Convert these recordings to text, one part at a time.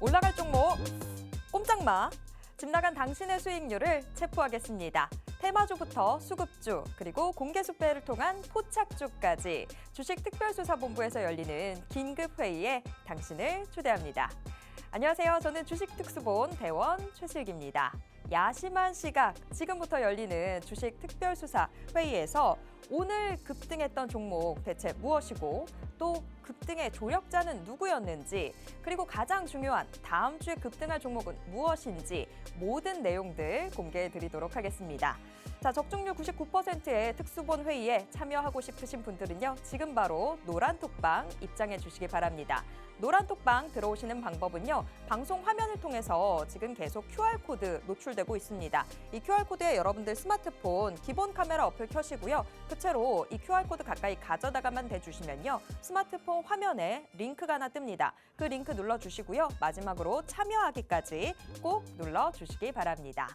올라갈 종목 꼼짝마. 집 나간 당신의 수익률을 체포하겠습니다. 테마주부터 수급주, 그리고 공개수배를 통한 포착주까지 주식특별수사본부에서 열리는 긴급회의에 당신을 초대합니다. 안녕하세요. 저는 주식특수본 대원 최슬기입니다. 야심한 시각, 지금부터 열리는 주식특별수사 회의에서 오늘 급등했던 종목 대체 무엇이고 또 급등의 조력자는 누구였는지, 그리고 가장 중요한 다음 주에 급등할 종목은 무엇인지 모든 내용들 공개해 드리도록 하겠습니다. 자, 적중률 99%의 특수본 회의에 참여하고 싶으신 분들은요, 지금 바로 노란톡방 입장해 주시기 바랍니다. 노란톡방 들어오시는 방법은요, 방송 화면을 통해서 지금 계속 QR코드 노출되고 있습니다. 이 QR코드에 여러분들 스마트폰 기본 카메라 어플 켜시고요. 그채로 이 QR코드 가까이 가져다가만 대주시면요, 스마트폰 화면에 링크가 하나 뜹니다. 그 링크 눌러주시고요. 마지막으로 참여하기까지 꼭 눌러주시기 바랍니다.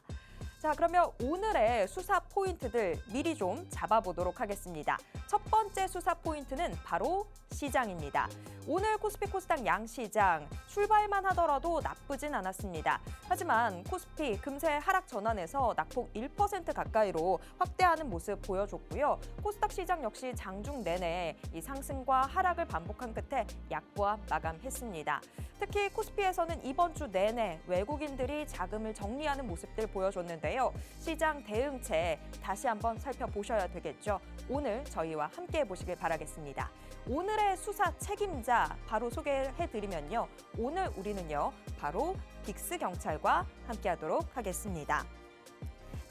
자, 그러면 오늘의 수사 포인트들 미리 좀 잡아보도록 하겠습니다. 첫 번째 수사 포인트는 바로 시장입니다. 오늘 코스피 코스닥 양시장 출발만 하더라도 나쁘진 않았습니다. 하지만 코스피 금세 하락 전환에서 낙폭 1% 가까이로 확대하는 모습 보여줬고요. 코스닥 시장 역시 장중 내내 이 상승과 하락을 반복한 끝에 약보합 마감했습니다. 특히 코스피에서는 이번 주 내내 외국인들이 자금을 정리하는 모습들 보여줬는데요. 시장 대응책 다시 한번 살펴보셔야 되겠죠. 오늘 저희와 함께 해보시길 바라겠습니다. 오늘의 수사 책임자 바로 소개해드리면요. 오늘 우리는요, 바로 빅스경찰과 함께하도록 하겠습니다.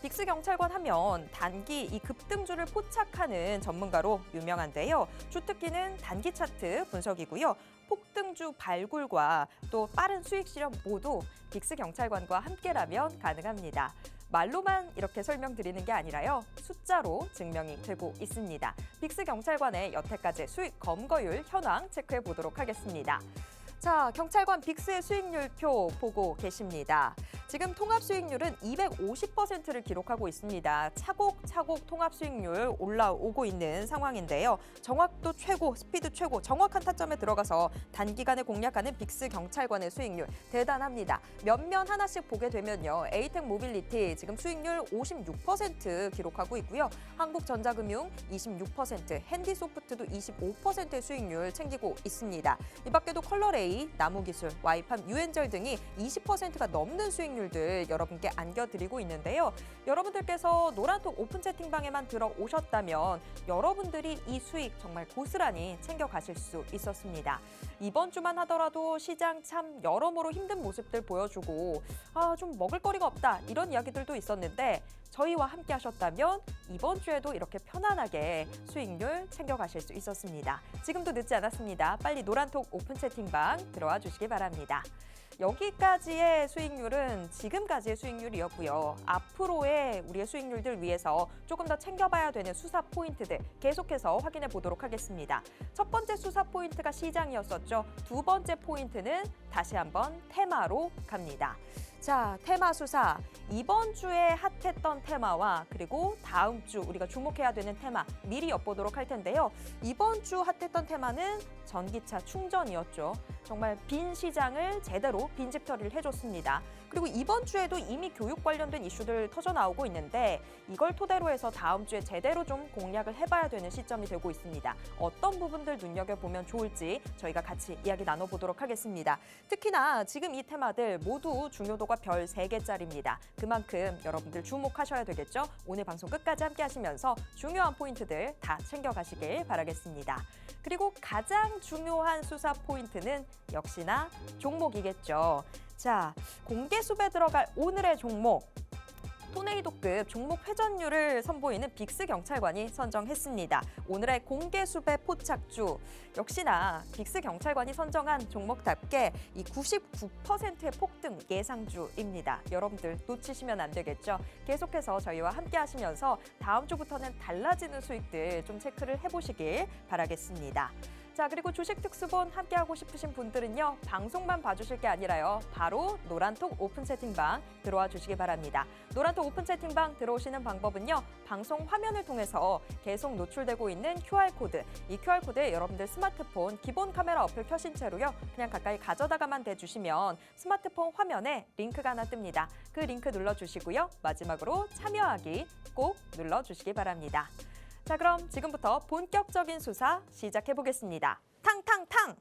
빅스경찰관 하면 단기 이 급등주를 포착하는 전문가로 유명한데요. 주특기는 단기 차트 분석이고요. 폭등주 발굴과 또 빠른 수익 실현 모두 빅스경찰관과 함께라면 가능합니다. 말로만 이렇게 설명드리는 게 아니라요, 숫자로 증명이 되고 있습니다. 빅스경찰관의 여태까지 수익 검거율 현황 체크해 보도록 하겠습니다. 자, 경찰관 빅스의 수익률표 보고 계십니다. 지금 통합 수익률은 250%를 기록하고 있습니다. 차곡차곡 통합 수익률 올라오고 있는 상황인데요. 정확도 최고, 스피드 최고, 정확한 타점에 들어가서 단기간에 공략하는 빅스 경찰관의 수익률 대단합니다. 몇몇 하나씩 보게 되면요, 에이텍 모빌리티 지금 수익률 56% 기록하고 있고요. 한국전자금융 26%, 핸디소프트도 25%의 수익률 챙기고 있습니다. 이 밖에도 컬러레이, 나무기술, 와이팜, 유엔젤 등이 20%가 넘는 수익률들 여러분께 안겨드리고 있는데요. 여러분들께서 노란톡 오픈 채팅방에만 들어오셨다면 여러분들이 이 수익 정말 고스란히 챙겨가실 수 있었습니다. 이번 주만 하더라도 시장 참 여러모로 힘든 모습들 보여주고 좀 먹을거리가 없다 이런 이야기들도 있었는데 저희와 함께 하셨다면 이번 주에도 이렇게 편안하게 수익률 챙겨가실 수 있었습니다. 지금도 늦지 않았습니다. 빨리 노란톡 오픈 채팅방 들어와 주시기 바랍니다. 여기까지의 수익률은 지금까지의 수익률이었고요. 앞으로의 우리의 수익률들 위해서 조금 더 챙겨봐야 되는 수사 포인트들 계속해서 확인해 보도록 하겠습니다. 첫 번째 수사 포인트가 시장이었었죠. 두 번째 포인트는 다시 한번 테마로 갑니다. 자, 테마 수사. 이번 주에 핫했던 테마와 그리고 다음 주 우리가 주목해야 되는 테마 미리 엿보도록 할 텐데요. 이번 주 핫했던 테마는 전기차 충전이었죠. 정말 빈 시장을 제대로 빈집 처리를 해줬습니다. 그리고 이번 주에도 이미 교육 관련된 이슈들 터져나오고 있는데 이걸 토대로 해서 다음 주에 제대로 좀 공략을 해봐야 되는 시점이 되고 있습니다. 어떤 부분들 눈여겨보면 좋을지 저희가 같이 이야기 나눠보도록 하겠습니다. 특히나 지금 이 테마들 모두 중요도가 별 3개짜리입니다. 그만큼 여러분들 주목하셔야 되겠죠? 오늘 방송 끝까지 함께 하시면서 중요한 포인트들 다 챙겨가시길 바라겠습니다. 그리고 가장 중요한 수사 포인트는 역시나 종목이겠죠. 자, 공개수배 들어갈 오늘의 종목. 토네이도급 종목 회전율을 선보이는 빅스경찰관이 선정했습니다. 오늘의 공개수배 포착주, 역시나 빅스경찰관이 선정한 종목답게 이 99%의 폭등 예상주입니다. 여러분들 놓치시면 안 되겠죠. 계속해서 저희와 함께 하시면서 다음 주부터는 달라지는 수익들 좀 체크를 해보시길 바라겠습니다. 자, 그리고 주식 특수본 함께하고 싶으신 분들은요. 방송만 봐주실 게 아니라요. 바로 노란톡 오픈 채팅방 들어와 주시기 바랍니다. 노란톡 오픈 채팅방 들어오시는 방법은요. 방송 화면을 통해서 계속 노출되고 있는 QR코드. 이 QR코드에 여러분들 스마트폰 기본 카메라 어플 켜신 채로요. 그냥 가까이 가져다가만 대주시면 스마트폰 화면에 링크가 하나 뜹니다. 그 링크 눌러주시고요. 마지막으로 참여하기 꼭 눌러주시기 바랍니다. 자, 그럼 지금부터 본격적인 수사 시작해 보겠습니다. 탕탕탕!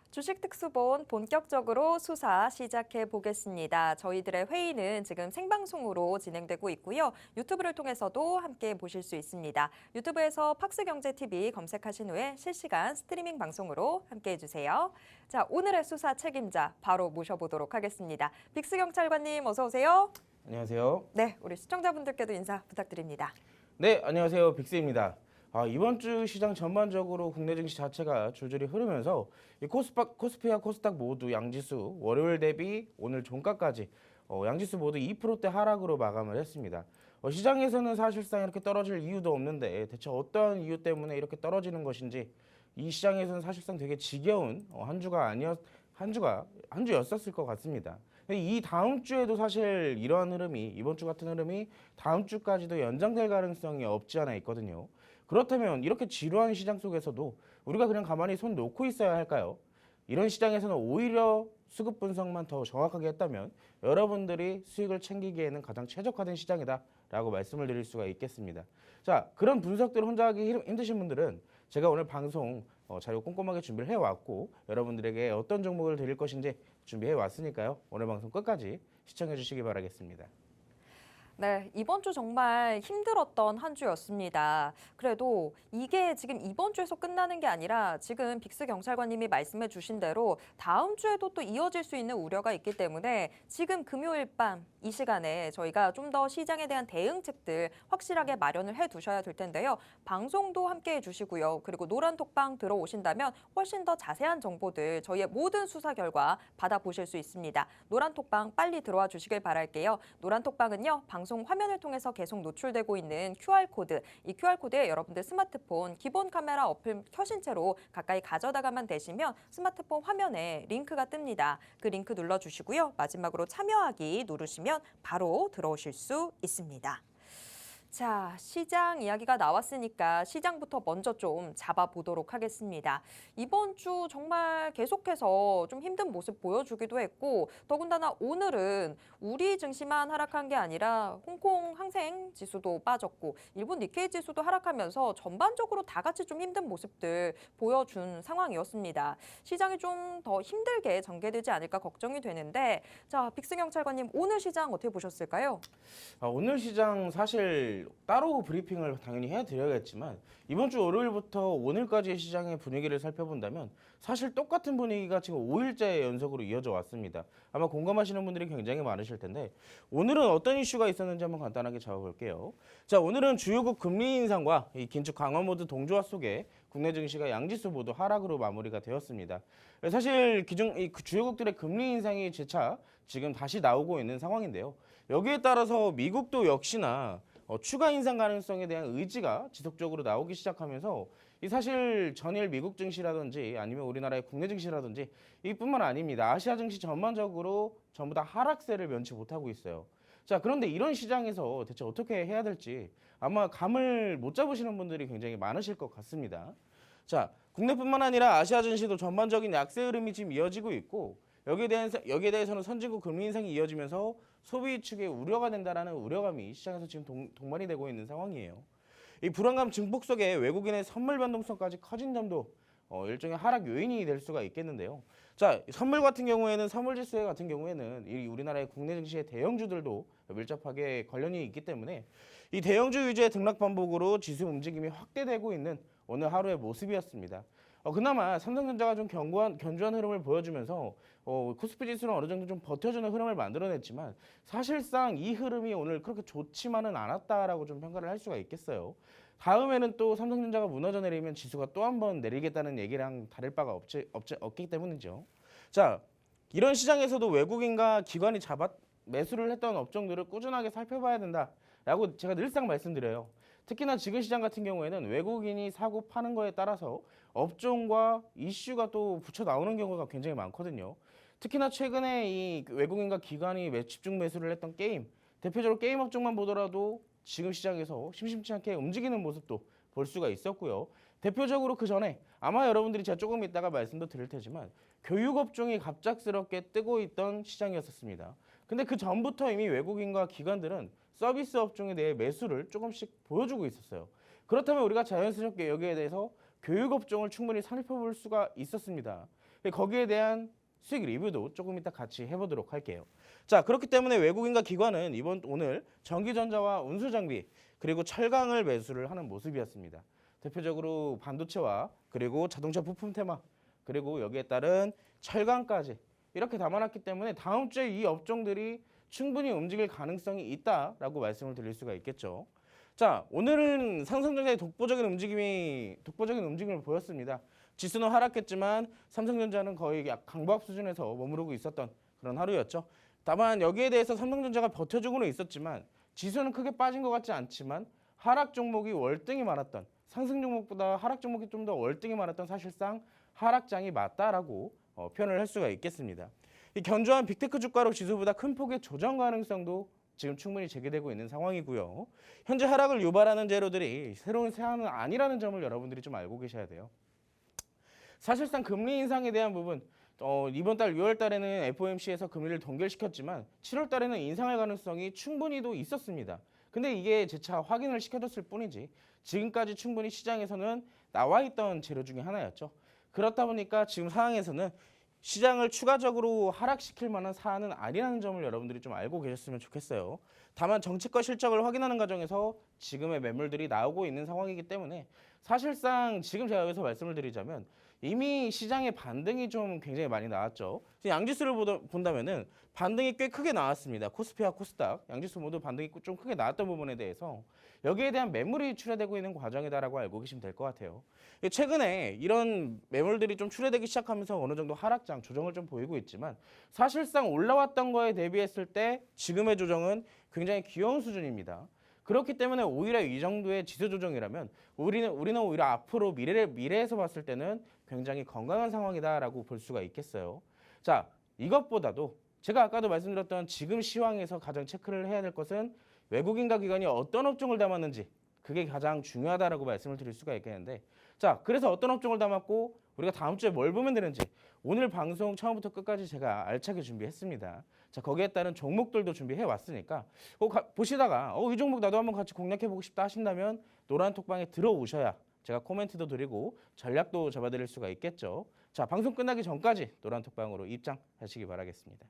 주식 특수본 본격적으로 수사 시작해 보겠습니다. 저희들의 회의는 지금 생방송으로 진행되고 있고요. 유튜브를 통해서도 함께 보실 수 있습니다. 유튜브에서 팍스경제TV 검색하신 후에 실시간 스트리밍 방송으로 함께 해주세요. 자, 오늘의 수사 책임자 바로 모셔보도록 하겠습니다. 빅스경찰관님 어서 오세요. 안녕하세요. 네, 우리 시청자분들께도 인사 부탁드립니다. 네, 안녕하세요. 빅스입니다. 이번 주 시장 전반적으로 국내 증시 자체가 줄줄이 흐르면서 이 코스피와 코스닥 모두 양지수 월요일 대비 오늘 종가까지 양지수 모두 2%대 하락으로 마감을 했습니다. 시장에서는 사실상 이렇게 떨어질 이유도 없는데 대체 어떠한 이유 때문에 이렇게 떨어지는 것인지 이 시장에서는 사실상 되게 지겨운 한 주였었을 것 같습니다. 이 다음 주에도 사실 이러한 흐름이 이번 주 같은 흐름이 다음 주까지도 연장될 가능성이 없지 않아 있거든요. 그렇다면 이렇게 지루한 시장 속에서도 우리가 그냥 가만히 손 놓고 있어야 할까요? 이런 시장에서는 오히려 수급 분석만 더 정확하게 했다면 여러분들이 수익을 챙기기에는 가장 최적화된 시장이다라고 말씀을 드릴 수가 있겠습니다. 자, 그런 분석들을 혼자 하기 힘드신 분들은 제가 오늘 방송 자료 꼼꼼하게 준비를 해왔고 여러분들에게 어떤 종목을 드릴 것인지 준비해왔으니까요. 오늘 방송 끝까지 시청해 주시기 바라겠습니다. 네, 이번 주 정말 힘들었던 한 주였습니다. 그래도 이게 지금 이번 주에서 끝나는 게 아니라 지금 빅스 경찰관님이 말씀해 주신 대로 다음 주에도 또 이어질 수 있는 우려가 있기 때문에 지금 금요일 밤 이 시간에 저희가 좀 더 시장에 대한 대응책들 확실하게 마련을 해 두셔야 될 텐데요. 방송도 함께 해 주시고요. 그리고 노란톡방 들어오신다면 훨씬 더 자세한 정보들 저희의 모든 수사 결과 받아보실 수 있습니다. 노란톡방 빨리 들어와 주시길 바랄게요. 노란톡방은요. 방송 화면을 통해서 계속 노출되고 있는 QR코드, 이 QR코드에 여러분들 스마트폰 기본 카메라 어플 켜신 채로 가까이 가져다가만 대시면 스마트폰 화면에 링크가 뜹니다. 그 링크 눌러주시고요. 마지막으로 참여하기 누르시면 바로 들어오실 수 있습니다. 자, 시장 이야기가 나왔으니까 시장부터 먼저 좀 잡아보도록 하겠습니다. 이번 주 정말 계속해서 좀 힘든 모습 보여주기도 했고 더군다나 오늘은 우리 증시만 하락한 게 아니라 홍콩 항생 지수도 빠졌고 일본 니케이 지수도 하락하면서 전반적으로 다 같이 좀 힘든 모습들 보여준 상황이었습니다. 시장이 좀 더 힘들게 전개되지 않을까 걱정이 되는데 자, 빅스 경찰관님 오늘 시장 어떻게 보셨을까요? 오늘 시장 사실 따로 브리핑을 당연히 해드려야겠지만 이번 주 월요일부터 오늘까지의 시장의 분위기를 살펴본다면 사실 똑같은 분위기가 지금 5일째 연속으로 이어져 왔습니다. 아마 공감하시는 분들이 굉장히 많으실 텐데 오늘은 어떤 이슈가 있었는지 한번 간단하게 잡아볼게요. 자, 오늘은 주요국 금리 인상과 이 긴축 강화 모드 동조화 속에 국내 증시가 양지수 모두 하락으로 마무리가 되었습니다. 사실 이 주요국들의 금리 인상이 재차 지금 다시 나오고 있는 상황인데요. 여기에 따라서 미국도 역시나 추가 인상 가능성에 대한 의지가 지속적으로 나오기 시작하면서 이 사실 전일 미국 증시라든지 아니면 우리나라의 국내 증시라든지 이뿐만 아닙니다. 아시아 증시 전반적으로 전부 다 하락세를 면치 못하고 있어요. 자, 그런데 이런 시장에서 대체 어떻게 해야 될지 아마 감을 못 잡으시는 분들이 굉장히 많으실 것 같습니다. 자, 국내뿐만 아니라 아시아 증시도 전반적인 약세 흐름이 지금 이어지고 있고 여기에 대해서는 선진국 금리 인상이 이어지면서 소비 측에 우려가 된다라는 우려감이 시장에서 지금 동반이 되고 있는 상황이에요. 이 불안감 증폭 속에 외국인의 선물 변동성까지 커진 점도 일종의 하락 요인이 될 수가 있겠는데요. 자, 선물 같은 경우에는 선물 지수 같은 경우에는 이 우리나라의 국내 증시의 대형주들도 밀접하게 관련이 있기 때문에 이 대형주 위주의 등락 반복으로 지수 움직임이 확대되고 있는 오늘 하루의 모습이었습니다. 그나마 삼성전자가 좀 견조한 흐름을 보여주면서 코스피 지수는 어느 정도 좀 버텨주는 흐름을 만들어냈지만 사실상 이 흐름이 오늘 그렇게 좋지만은 않았다라고 좀 평가를 할 수가 있겠어요. 다음에는 또 삼성전자가 무너져 내리면 지수가 또 한 번 내리겠다는 얘기랑 다를 바가 없기 때문이죠. 자, 이런 시장에서도 외국인과 기관이 매수를 했던 업종들을 꾸준하게 살펴봐야 된다라고 제가 늘상 말씀드려요. 특히나 지금 시장 같은 경우에는 외국인이 사고 파는 거에 따라서 업종과 이슈가 또 붙여 나오는 경우가 굉장히 많거든요. 특히나 최근에 이 외국인과 기관이 집중 매수를 했던 게임, 대표적으로 게임 업종만 보더라도 지금 시장에서 심심치 않게 움직이는 모습도 볼 수가 있었고요. 대표적으로 그 전에 아마 여러분들이 제가 조금 이따가 말씀도 드릴 테지만 교육 업종이 갑작스럽게 뜨고 있던 시장이었습니다. 근데 그 전부터 이미 외국인과 기관들은 서비스 업종에 대해 매수를 조금씩 보여주고 있었어요. 그렇다면 우리가 자연스럽게 여기에 대해서 교육 업종을 충분히 살펴볼 수가 있었습니다. 거기에 대한 수익 리뷰도 조금 이따 같이 해보도록 할게요. 자, 그렇기 때문에 외국인과 기관은 오늘 전기전자와 운수장비 그리고 철강을 매수를 하는 모습이었습니다. 대표적으로 반도체와 그리고 자동차 부품 테마 그리고 여기에 따른 철강까지 이렇게 담아놨기 때문에 다음 주에 이 업종들이 충분히 움직일 가능성이 있다라고 말씀을 드릴 수가 있겠죠. 자, 오늘은 삼성전자의 독보적인 움직임을 보였습니다. 지수는 하락했지만 삼성전자는 거의 강보합 수준에서 머무르고 있었던 그런 하루였죠. 다만 여기에 대해서 삼성전자가 버텨주고는 있었지만 지수는 크게 빠진 것 같지 않지만 하락 종목이 월등히 많았던 상승 종목보다 하락 종목이 좀 더 월등히 많았던 사실상 하락장이 맞다라고 표현을 할 수가 있겠습니다. 이 견조한 빅테크 주가로 지수보다 큰 폭의 조정 가능성도 지금 충분히 제기되고 있는 상황이고요. 현재 하락을 유발하는 재료들이 새로운 세안은 아니라는 점을 여러분들이 좀 알고 계셔야 돼요. 사실상 금리 인상에 대한 부분 이번 달 6월 달에는 FOMC에서 금리를 동결시켰지만 7월 달에는 인상할 가능성이 충분히도 있었습니다. 근데 이게 재차 확인을 시켜줬을 뿐이지 지금까지 충분히 시장에서는 나와 있던 재료 중에 하나였죠. 그렇다 보니까 지금 상황에서는 시장을 추가적으로 하락시킬 만한 사안은 아니라는 점을 여러분들이 좀 알고 계셨으면 좋겠어요. 다만 정책과 실적을 확인하는 과정에서 지금의 매물들이 나오고 있는 상황이기 때문에 사실상 지금 제가 여기서 말씀을 드리자면 이미 시장의 반등이 좀 굉장히 많이 나왔죠. 양지수를 본다면은 반등이 꽤 크게 나왔습니다. 코스피와 코스닥 양지수 모두 반등이 좀 크게 나왔던 부분에 대해서 여기에 대한 매물이 출회되고 있는 과정이다라고 알고 계시면 될 것 같아요. 최근에 이런 매물들이 좀 출회되기 시작하면서 어느 정도 하락장 조정을 좀 보이고 있지만 사실상 올라왔던 거에 대비했을 때 지금의 조정은 굉장히 귀여운 수준입니다. 그렇기 때문에 오히려 이 정도의 지수 조정이라면 우리는 오히려 앞으로 미래에서 봤을 때는 굉장히 건강한 상황이다라고 볼 수가 있겠어요. 자, 이것보다도 제가 아까도 말씀드렸던 지금 시황에서 가장 체크를 해야 될 것은 외국인과 기관이 어떤 업종을 담았는지 그게 가장 중요하다라고 말씀을 드릴 수가 있겠는데 자, 그래서 어떤 업종을 담았고 우리가 다음 주에 뭘 보면 되는지 오늘 방송 처음부터 끝까지 제가 알차게 준비했습니다. 자, 거기에 따른 종목들도 준비해 왔으니까 보시다가 이 종목 나도 한번 같이 공략해 보고 싶다 하신다면 노란 톡방에 들어오셔야 제가 코멘트도 드리고 전략도 잡아드릴 수가 있겠죠. 자, 방송 끝나기 전까지 노란 톡방으로 입장하시기 바라겠습니다.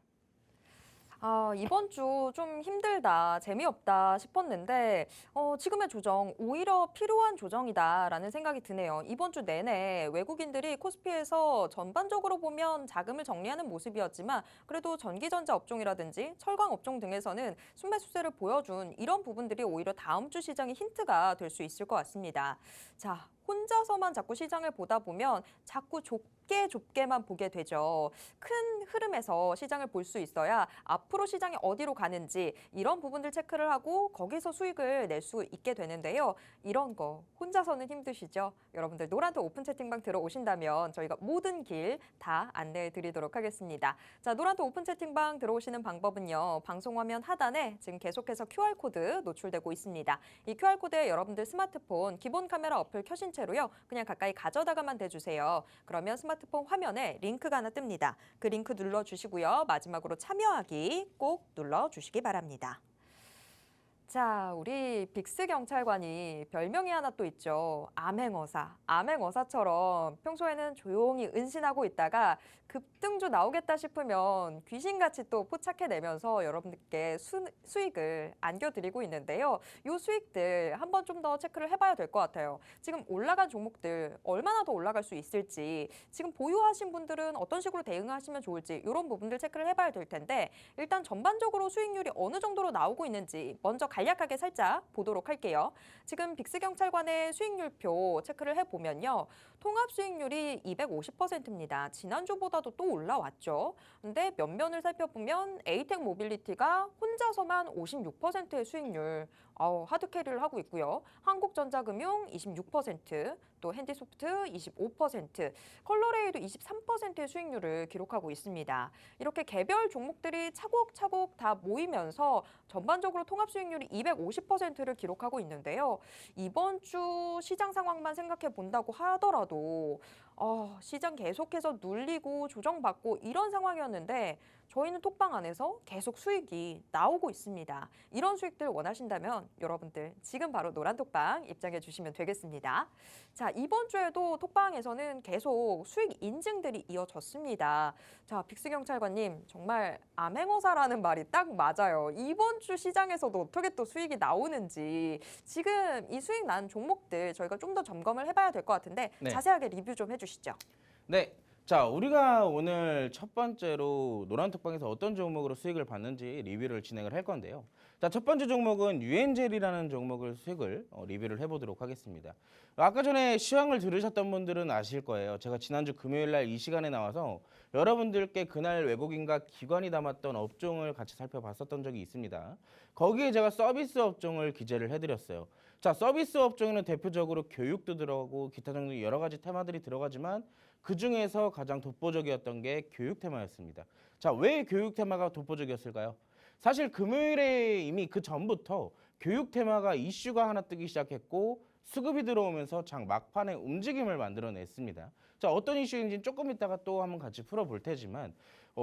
이번 주 좀 힘들다, 재미없다 싶었는데 지금의 조정 오히려 필요한 조정이다라는 생각이 드네요. 이번 주 내내 외국인들이 코스피에서 전반적으로 보면 자금을 정리하는 모습이었지만 그래도 전기전자 업종이라든지 철강 업종 등에서는 순매수세를 보여준 이런 부분들이 오히려 다음 주 시장의 힌트가 될 수 있을 것 같습니다. 자, 혼자서만 자꾸 시장을 보다 보면 자꾸 좁게만 보게 되죠. 큰 흐름에서 시장을 볼 수 있어야 앞으로 시장이 어디로 가는지 이런 부분들 체크를 하고 거기서 수익을 낼 수 있게 되는데요. 이런 거 혼자서는 힘드시죠? 여러분들 노란톡 오픈 채팅방 들어오신다면 저희가 모든 길 다 안내해 드리도록 하겠습니다. 자, 노란톡 오픈 채팅방 들어오시는 방법은요. 방송 화면 하단에 지금 계속해서 QR코드 노출되고 있습니다. 이 QR코드에 여러분들 스마트폰 기본 카메라 어플 켜신 채로요. 그냥 가까이 가져다가만 대주세요. 그러면 스마트폰 화면에 링크가 하나 뜹니다. 그 링크 눌러주시고요. 마지막으로 참여하기 꼭 눌러주시기 바랍니다. 자, 우리 빅스 경찰관이 별명이 하나 또 있죠. 암행어사. 암행어사처럼 평소에는 조용히 은신하고 있다가 급등주 나오겠다 싶으면 귀신같이 또 포착해내면서 여러분들께 수익을 안겨드리고 있는데요. 이 수익들 한번 좀 더 체크를 해봐야 될 것 같아요. 지금 올라간 종목들 얼마나 더 올라갈 수 있을지, 지금 보유하신 분들은 어떤 식으로 대응하시면 좋을지 이런 부분들 체크를 해봐야 될 텐데 일단 전반적으로 수익률이 어느 정도로 나오고 있는지 먼저 간략하게 살짝 보도록 할게요. 지금 빅스 경찰관의 수익률표 체크를 해보면요. 통합 수익률이 250%입니다. 지난주보다도 또 올라왔죠. 근데 면면을 살펴보면 에이텍 모빌리티가 혼자서만 56%의 수익률 하드캐리를 하고 있고요. 한국전자금융 26%, 또 핸디소프트 25%, 컬러레이도 23%의 수익률을 기록하고 있습니다. 이렇게 개별 종목들이 차곡차곡 다 모이면서 전반적으로 통합 수익률이 250%를 기록하고 있는데요. 이번 주 시장 상황만 생각해 본다고 하더라도 시장 계속해서 눌리고 조정받고 이런 상황이었는데 저희는 톡방 안에서 계속 수익이 나오고 있습니다. 이런 수익들 원하신다면 여러분들 지금 바로 노란 톡방 입장해 주시면 되겠습니다. 자, 이번 주에도 톡방에서는 계속 수익 인증들이 이어졌습니다. 자, 빅스 경찰관님 정말 암행어사라는 말이 딱 맞아요. 이번 주 시장에서도 어떻게 또 수익이 나오는지 지금 이 수익 난 종목들 저희가 좀 더 점검을 해봐야 될 것 같은데 네. 자세하게 리뷰 좀 해주시죠. 네. 자, 우리가 오늘 첫 번째로 노란톡방에서 어떤 종목으로 수익을 받는지 리뷰를 진행을 할 건데요. 자, 첫 번째 종목은 유엔젤이라는 종목을 수익을 리뷰를 해보도록 하겠습니다. 아까 전에 시황을 들으셨던 분들은 아실 거예요. 제가 지난주 금요일 날 이 시간에 나와서 여러분들께 그날 외국인과 기관이 담았던 업종을 같이 살펴봤었던 적이 있습니다. 거기에 제가 서비스 업종을 기재를 해드렸어요. 자, 서비스 업종에는 대표적으로 교육도 들어가고 기타 등등 여러 가지 테마들이 들어가지만 그 중에서 가장 독보적이었던 게 교육 테마였습니다. 자, 왜 교육 테마가 독보적이었을까요? 사실 금요일에 이미 그 전부터 교육 테마가 이슈가 하나 뜨기 시작했고 수급이 들어오면서 장 막판에 움직임을 만들어냈습니다. 자, 어떤 이슈인지 조금 이따가 또 한번 같이 풀어볼 테지만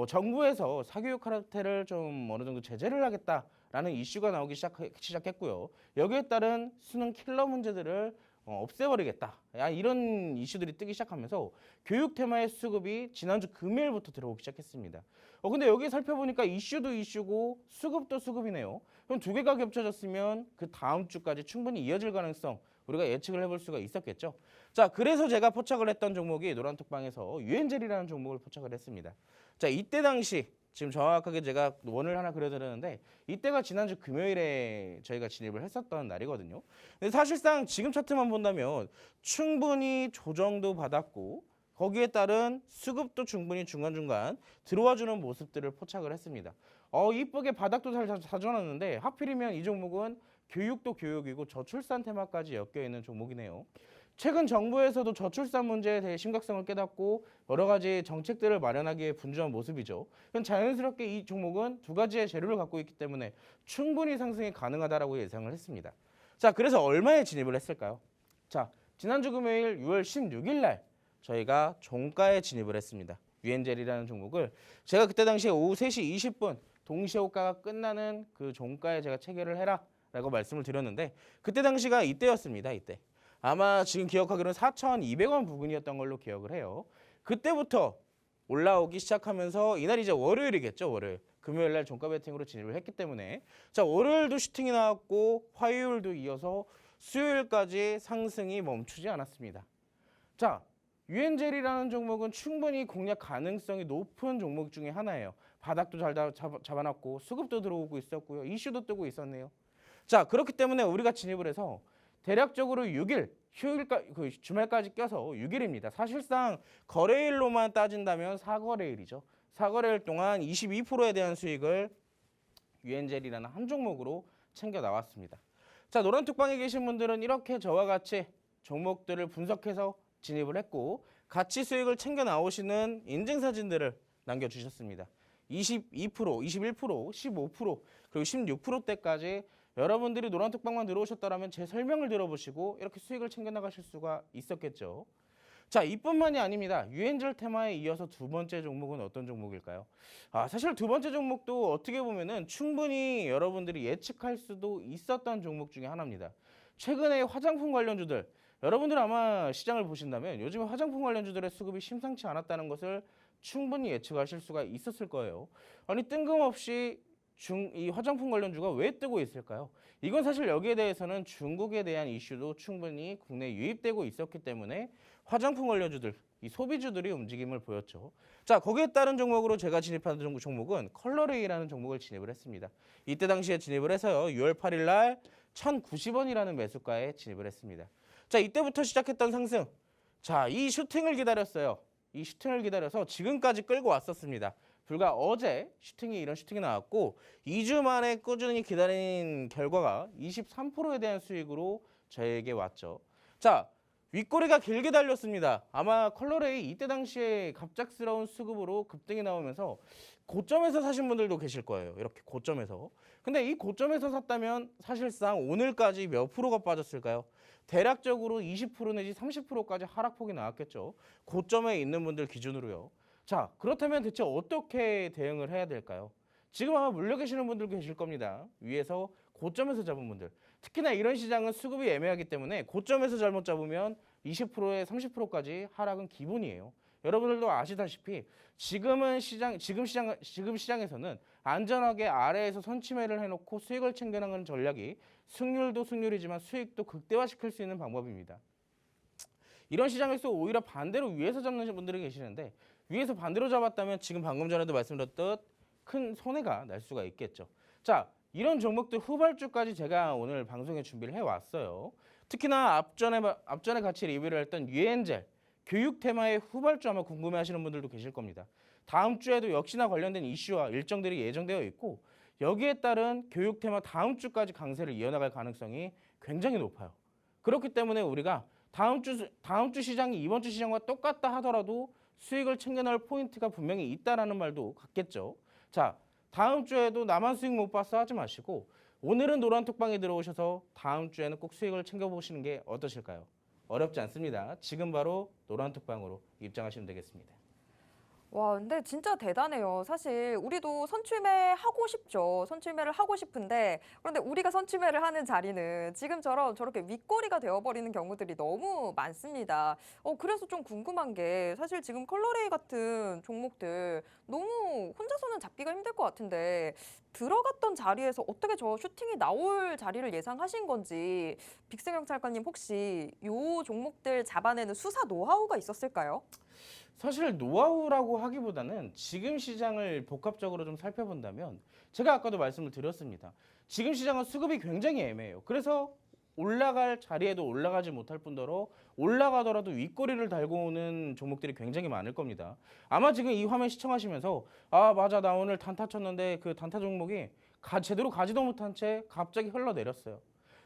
정부에서 사교육 카르텔을 좀 어느 정도 제재를 하겠다라는 이슈가 나오기 시작했고요. 여기에 따른 수능 킬러 문제들을 없애버리겠다. 이런 이슈들이 뜨기 시작하면서 교육 테마의 수급이 지난주 금요일부터 들어오기 시작했습니다. 근데 여기 살펴보니까 이슈도 이슈고 수급도 수급이네요. 그럼 두 개가 겹쳐졌으면 그 다음 주까지 충분히 이어질 가능성 우리가 예측을 해볼 수가 있었겠죠. 자, 그래서 제가 포착을 했던 종목이 노란톡방에서 유엔젤이라는 종목을 포착을 했습니다. 자, 이때 당시 지금 정확하게 제가 원을 하나 그려드렸는데 이때가 지난주 금요일에 저희가 진입을 했었던 날이거든요. 근데 사실상 지금 차트만 본다면 충분히 조정도 받았고 거기에 따른 수급도 충분히 중간중간 들어와주는 모습들을 포착을 했습니다. 이쁘게 바닥도 잘 다져놨는데 하필이면 이 종목은 교육도 교육이고 저출산 테마까지 엮여있는 종목이네요. 최근 정부에서도 저출산 문제에 대해 심각성을 깨닫고 여러 가지 정책들을 마련하기 위해 분주한 모습이죠. 그럼 자연스럽게 이 종목은 두 가지의 재료를 갖고 있기 때문에 충분히 상승이 가능하다라고 예상을 했습니다. 자, 그래서 얼마에 진입을 했을까요? 자, 지난주 금요일 6월 16일 날 저희가 종가에 진입을 했습니다. 유엔젤이라는 종목을 제가 그때 당시에 오후 3시 20분 동시에 호가가 끝나는 그 종가에 제가 체결을 해라 라고 말씀을 드렸는데 그때 당시가 이때였습니다. 이때. 아마 지금 기억하기로는 4,200원 부근이었던 걸로 기억을 해요. 그때부터 올라오기 시작하면서 이날이 이제 월요일이겠죠. 월요일. 금요일 날 종가 베팅으로 진입을 했기 때문에 자, 월요일도 슈팅이 나왔고 화요일도 이어서 수요일까지 상승이 멈추지 않았습니다. 자, 유엔젤이라는 종목은 충분히 공략 가능성이 높은 종목 중에 하나예요. 바닥도 잘 잡아놨고 수급도 들어오고 있었고요. 이슈도 뜨고 있었네요. 자, 그렇기 때문에 우리가 진입을 해서 대략적으로 6일 그 주말까지 껴서 6일입니다. 사실상 거래일로만 따진다면 4거래일이죠. 4거래일 동안 22%에 대한 수익을 유엔젤이라는 한 종목으로 챙겨 나왔습니다. 자, 노란톡방에 계신 분들은 이렇게 저와 같이 종목들을 분석해서 진입을 했고 같이 수익을 챙겨 나오시는 인증사진들을 남겨주셨습니다. 22%, 21%, 15%, 그리고 16%대까지 여러분들이 노란톡방만 들어오셨더라면 제 설명을 들어보시고 이렇게 수익을 챙겨 나가실 수가 있었겠죠. 자, 이뿐만이 아닙니다. 유엔젤 테마에 이어서 두 번째 종목은 어떤 종목일까요? 사실 두 번째 종목도 어떻게 보면은 충분히 여러분들이 예측할 수도 있었던 종목 중에 하나입니다. 최근에 화장품 관련주들, 여러분들 아마 시장을 보신다면 요즘에 화장품 관련주들의 수급이 심상치 않았다는 것을 충분히 예측하실 수가 있었을 거예요. 아니 뜬금없이 이 화장품 관련주가 왜 뜨고 있을까요? 이건 사실 여기에 대해서는 중국에 대한 이슈도 충분히 국내에 유입되고 있었기 때문에 화장품 관련주들, 이 소비주들이 움직임을 보였죠. 자, 거기에 따른 종목으로 제가 진입한 종목은 컬러레이라는 종목을 진입을 했습니다. 이때 당시에 진입을 해서요. 6월 8일 날 1,090원이라는 매수가에 진입을 했습니다. 자, 이때부터 시작했던 상승. 자, 이 슈팅을 기다렸어요. 이 슈팅을 기다려서 지금까지 끌고 왔었습니다. 불과 어제 이런 슈팅이 나왔고 2주 만에 꾸준히 기다린 결과가 23%에 대한 수익으로 저에게 왔죠. 자, 윗꼬리가 길게 달렸습니다. 아마 컬러레이 이때 당시에 갑작스러운 수급으로 급등이 나오면서 고점에서 사신 분들도 계실 거예요. 이렇게 고점에서. 근데 이 고점에서 샀다면 사실상 오늘까지 몇 프로가 빠졌을까요? 대략적으로 20% 내지 30%까지 하락폭이 나왔겠죠. 고점에 있는 분들 기준으로요. 자, 그렇다면 대체 어떻게 대응을 해야 될까요? 지금 아마 물려 계시는 분들 계실 겁니다. 위에서 고점에서 잡은 분들. 특히나 이런 시장은 수급이 애매하기 때문에 고점에서 잘못 잡으면 20%에 30%까지 하락은 기본이에요. 여러분들도 아시다시피 지금 시장에서는 안전하게 아래에서 선취매를 해놓고 수익을 챙겨나가는 전략이 승률도 승률이지만 수익도 극대화시킬 수 있는 방법입니다. 이런 시장에서 오히려 반대로 위에서 잡는 분들이 계시는데 위에서 반대로 잡았다면 지금 방금 전에도 말씀드렸듯 큰 손해가 날 수가 있겠죠. 자, 이런 종목들 후발주까지 제가 오늘 방송에 준비를 해왔어요. 특히나 앞전에 같이 리뷰를 했던 유엔젤, 교육 테마의 후발주 아마 궁금해하시는 분들도 계실 겁니다. 다음 주에도 역시나 관련된 이슈와 일정들이 예정되어 있고 여기에 따른 교육 테마 다음 주까지 강세를 이어나갈 가능성이 굉장히 높아요. 그렇기 때문에 우리가 다음 주 시장이 이번 주 시장과 똑같다 하더라도 수익을 챙겨 넣을 포인트가 분명히 있다라는 말도 같겠죠. 자, 다음 주에도 나만 수익 못 봤어 하지 마시고 오늘은 노란톡방에 들어오셔서 다음 주에는 꼭 수익을 챙겨보시는 게 어떠실까요? 어렵지 않습니다. 지금 바로 노란톡방으로 입장하시면 되겠습니다. 와, 근데 진짜 대단해요. 사실 우리도 선취매 하고 싶죠. 선취매를 하고 싶은데 그런데 우리가 선취매를 하는 자리는 지금처럼 저렇게 윗꼬리가 되어버리는 경우들이 너무 많습니다. 그래서 좀 궁금한 게 사실 지금 컬러레이 같은 종목들 너무 혼자서는 잡기가 힘들 것 같은데 들어갔던 자리에서 어떻게 저 슈팅이 나올 자리를 예상하신 건지 빅스경찰관님 혹시 요 종목들 잡아내는 수사 노하우가 있었을까요? 사실 노하우라고 하기보다는 지금 시장을 복합적으로 좀 살펴본다면 제가 아까도 말씀을 드렸습니다. 지금 시장은 수급이 굉장히 애매해요. 그래서 올라갈 자리에도 올라가지 못할 뿐더러 올라가더라도 윗꼬리를 달고 오는 종목들이 굉장히 많을 겁니다. 아마 지금 이 화면 시청하시면서 맞아 나 오늘 단타 쳤는데 그 단타 종목이 제대로 가지도 못한 채 갑자기 흘러내렸어요.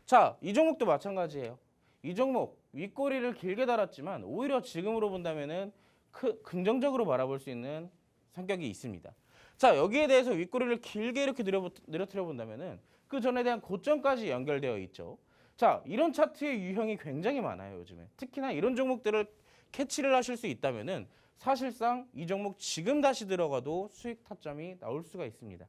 자, 이 종목도 마찬가지예요. 이 종목 윗꼬리를 길게 달았지만 오히려 지금으로 본다면은 긍정적으로 바라볼 수 있는 성격이 있습니다. 자, 여기에 대해서 윗꼬리를 길게 이렇게 늘어뜨려 본다면은 그 전에 대한 고점까지 연결되어 있죠. 자, 이런 차트의 유형이 굉장히 많아요, 요즘에. 특히나 이런 종목들을 캐치를 하실 수 있다면은 사실상 이 종목 지금 다시 들어가도 수익 타점이 나올 수가 있습니다.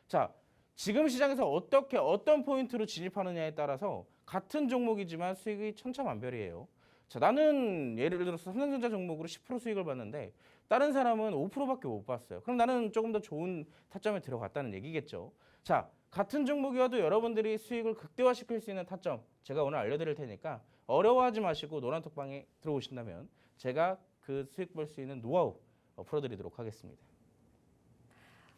자, 지금 시장에서 어떤 포인트로 진입하느냐에 따라서 같은 종목이지만 수익이 천차만별이에요. 자, 나는 예를 들어서 삼성전자 종목으로 10% 수익을 봤는데 다른 사람은 5%밖에 못 봤어요. 그럼 나는 조금 더 좋은 타점에 들어갔다는 얘기겠죠. 자, 같은 종목이어도 여러분들이 수익을 극대화시킬 수 있는 타점 제가 오늘 알려드릴 테니까 어려워하지 마시고 노란톡방에 들어오신다면 제가 그 수익 볼 수 있는 노하우 풀어드리도록 하겠습니다.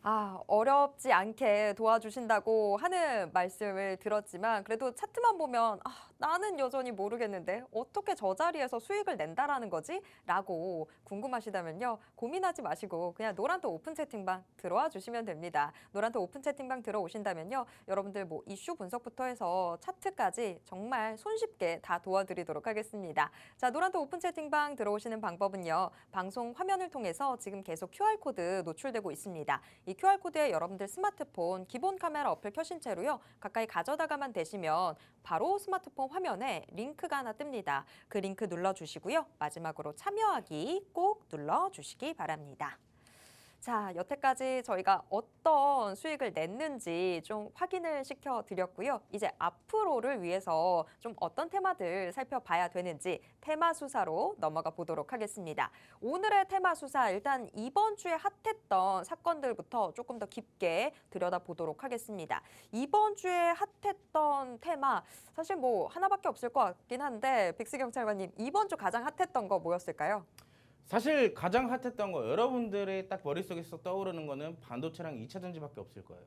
어렵지 않게 도와주신다고 하는 말씀을 들었지만 그래도 차트만 보면 나는 여전히 모르겠는데 어떻게 저 자리에서 수익을 낸다라는 거지? 라고 궁금하시다면요. 고민하지 마시고 그냥 노란토 오픈 채팅방 들어와 주시면 됩니다. 노란토 오픈 채팅방 들어오신다면요. 여러분들 뭐 이슈 분석부터 해서 차트까지 정말 손쉽게 다 도와드리도록 하겠습니다. 자, 노란토 오픈 채팅방 들어오시는 방법은요. 방송 화면을 통해서 지금 계속 QR코드 노출되고 있습니다. 이 QR코드에 여러분들 스마트폰 기본 카메라 어플 켜신 채로요. 가까이 가져다가만 되시면 바로 스마트폰 화면에 링크가 하나 뜹니다. 그 링크 눌러주시고요. 마지막으로 참여하기 꼭 눌러주시기 바랍니다. 자, 여태까지 저희가 어떤 수익을 냈는지 좀 확인을 시켜드렸고요. 이제 앞으로를 위해서 좀 어떤 테마들 살펴봐야 되는지 테마 수사로 넘어가 보도록 하겠습니다. 오늘의 테마 수사, 일단 이번 주에 핫했던 사건들부터 조금 더 깊게 들여다보도록 하겠습니다. 이번 주에 핫했던 테마, 사실 뭐 하나밖에 없을 것 같긴 한데 백스 경찰관님, 이번 주 가장 핫했던 거 뭐였을까요? 사실 가장 핫했던 거 여러분들의 딱 머릿속에서 떠오르는 거는 반도체랑 2차 전지밖에 없을 거예요.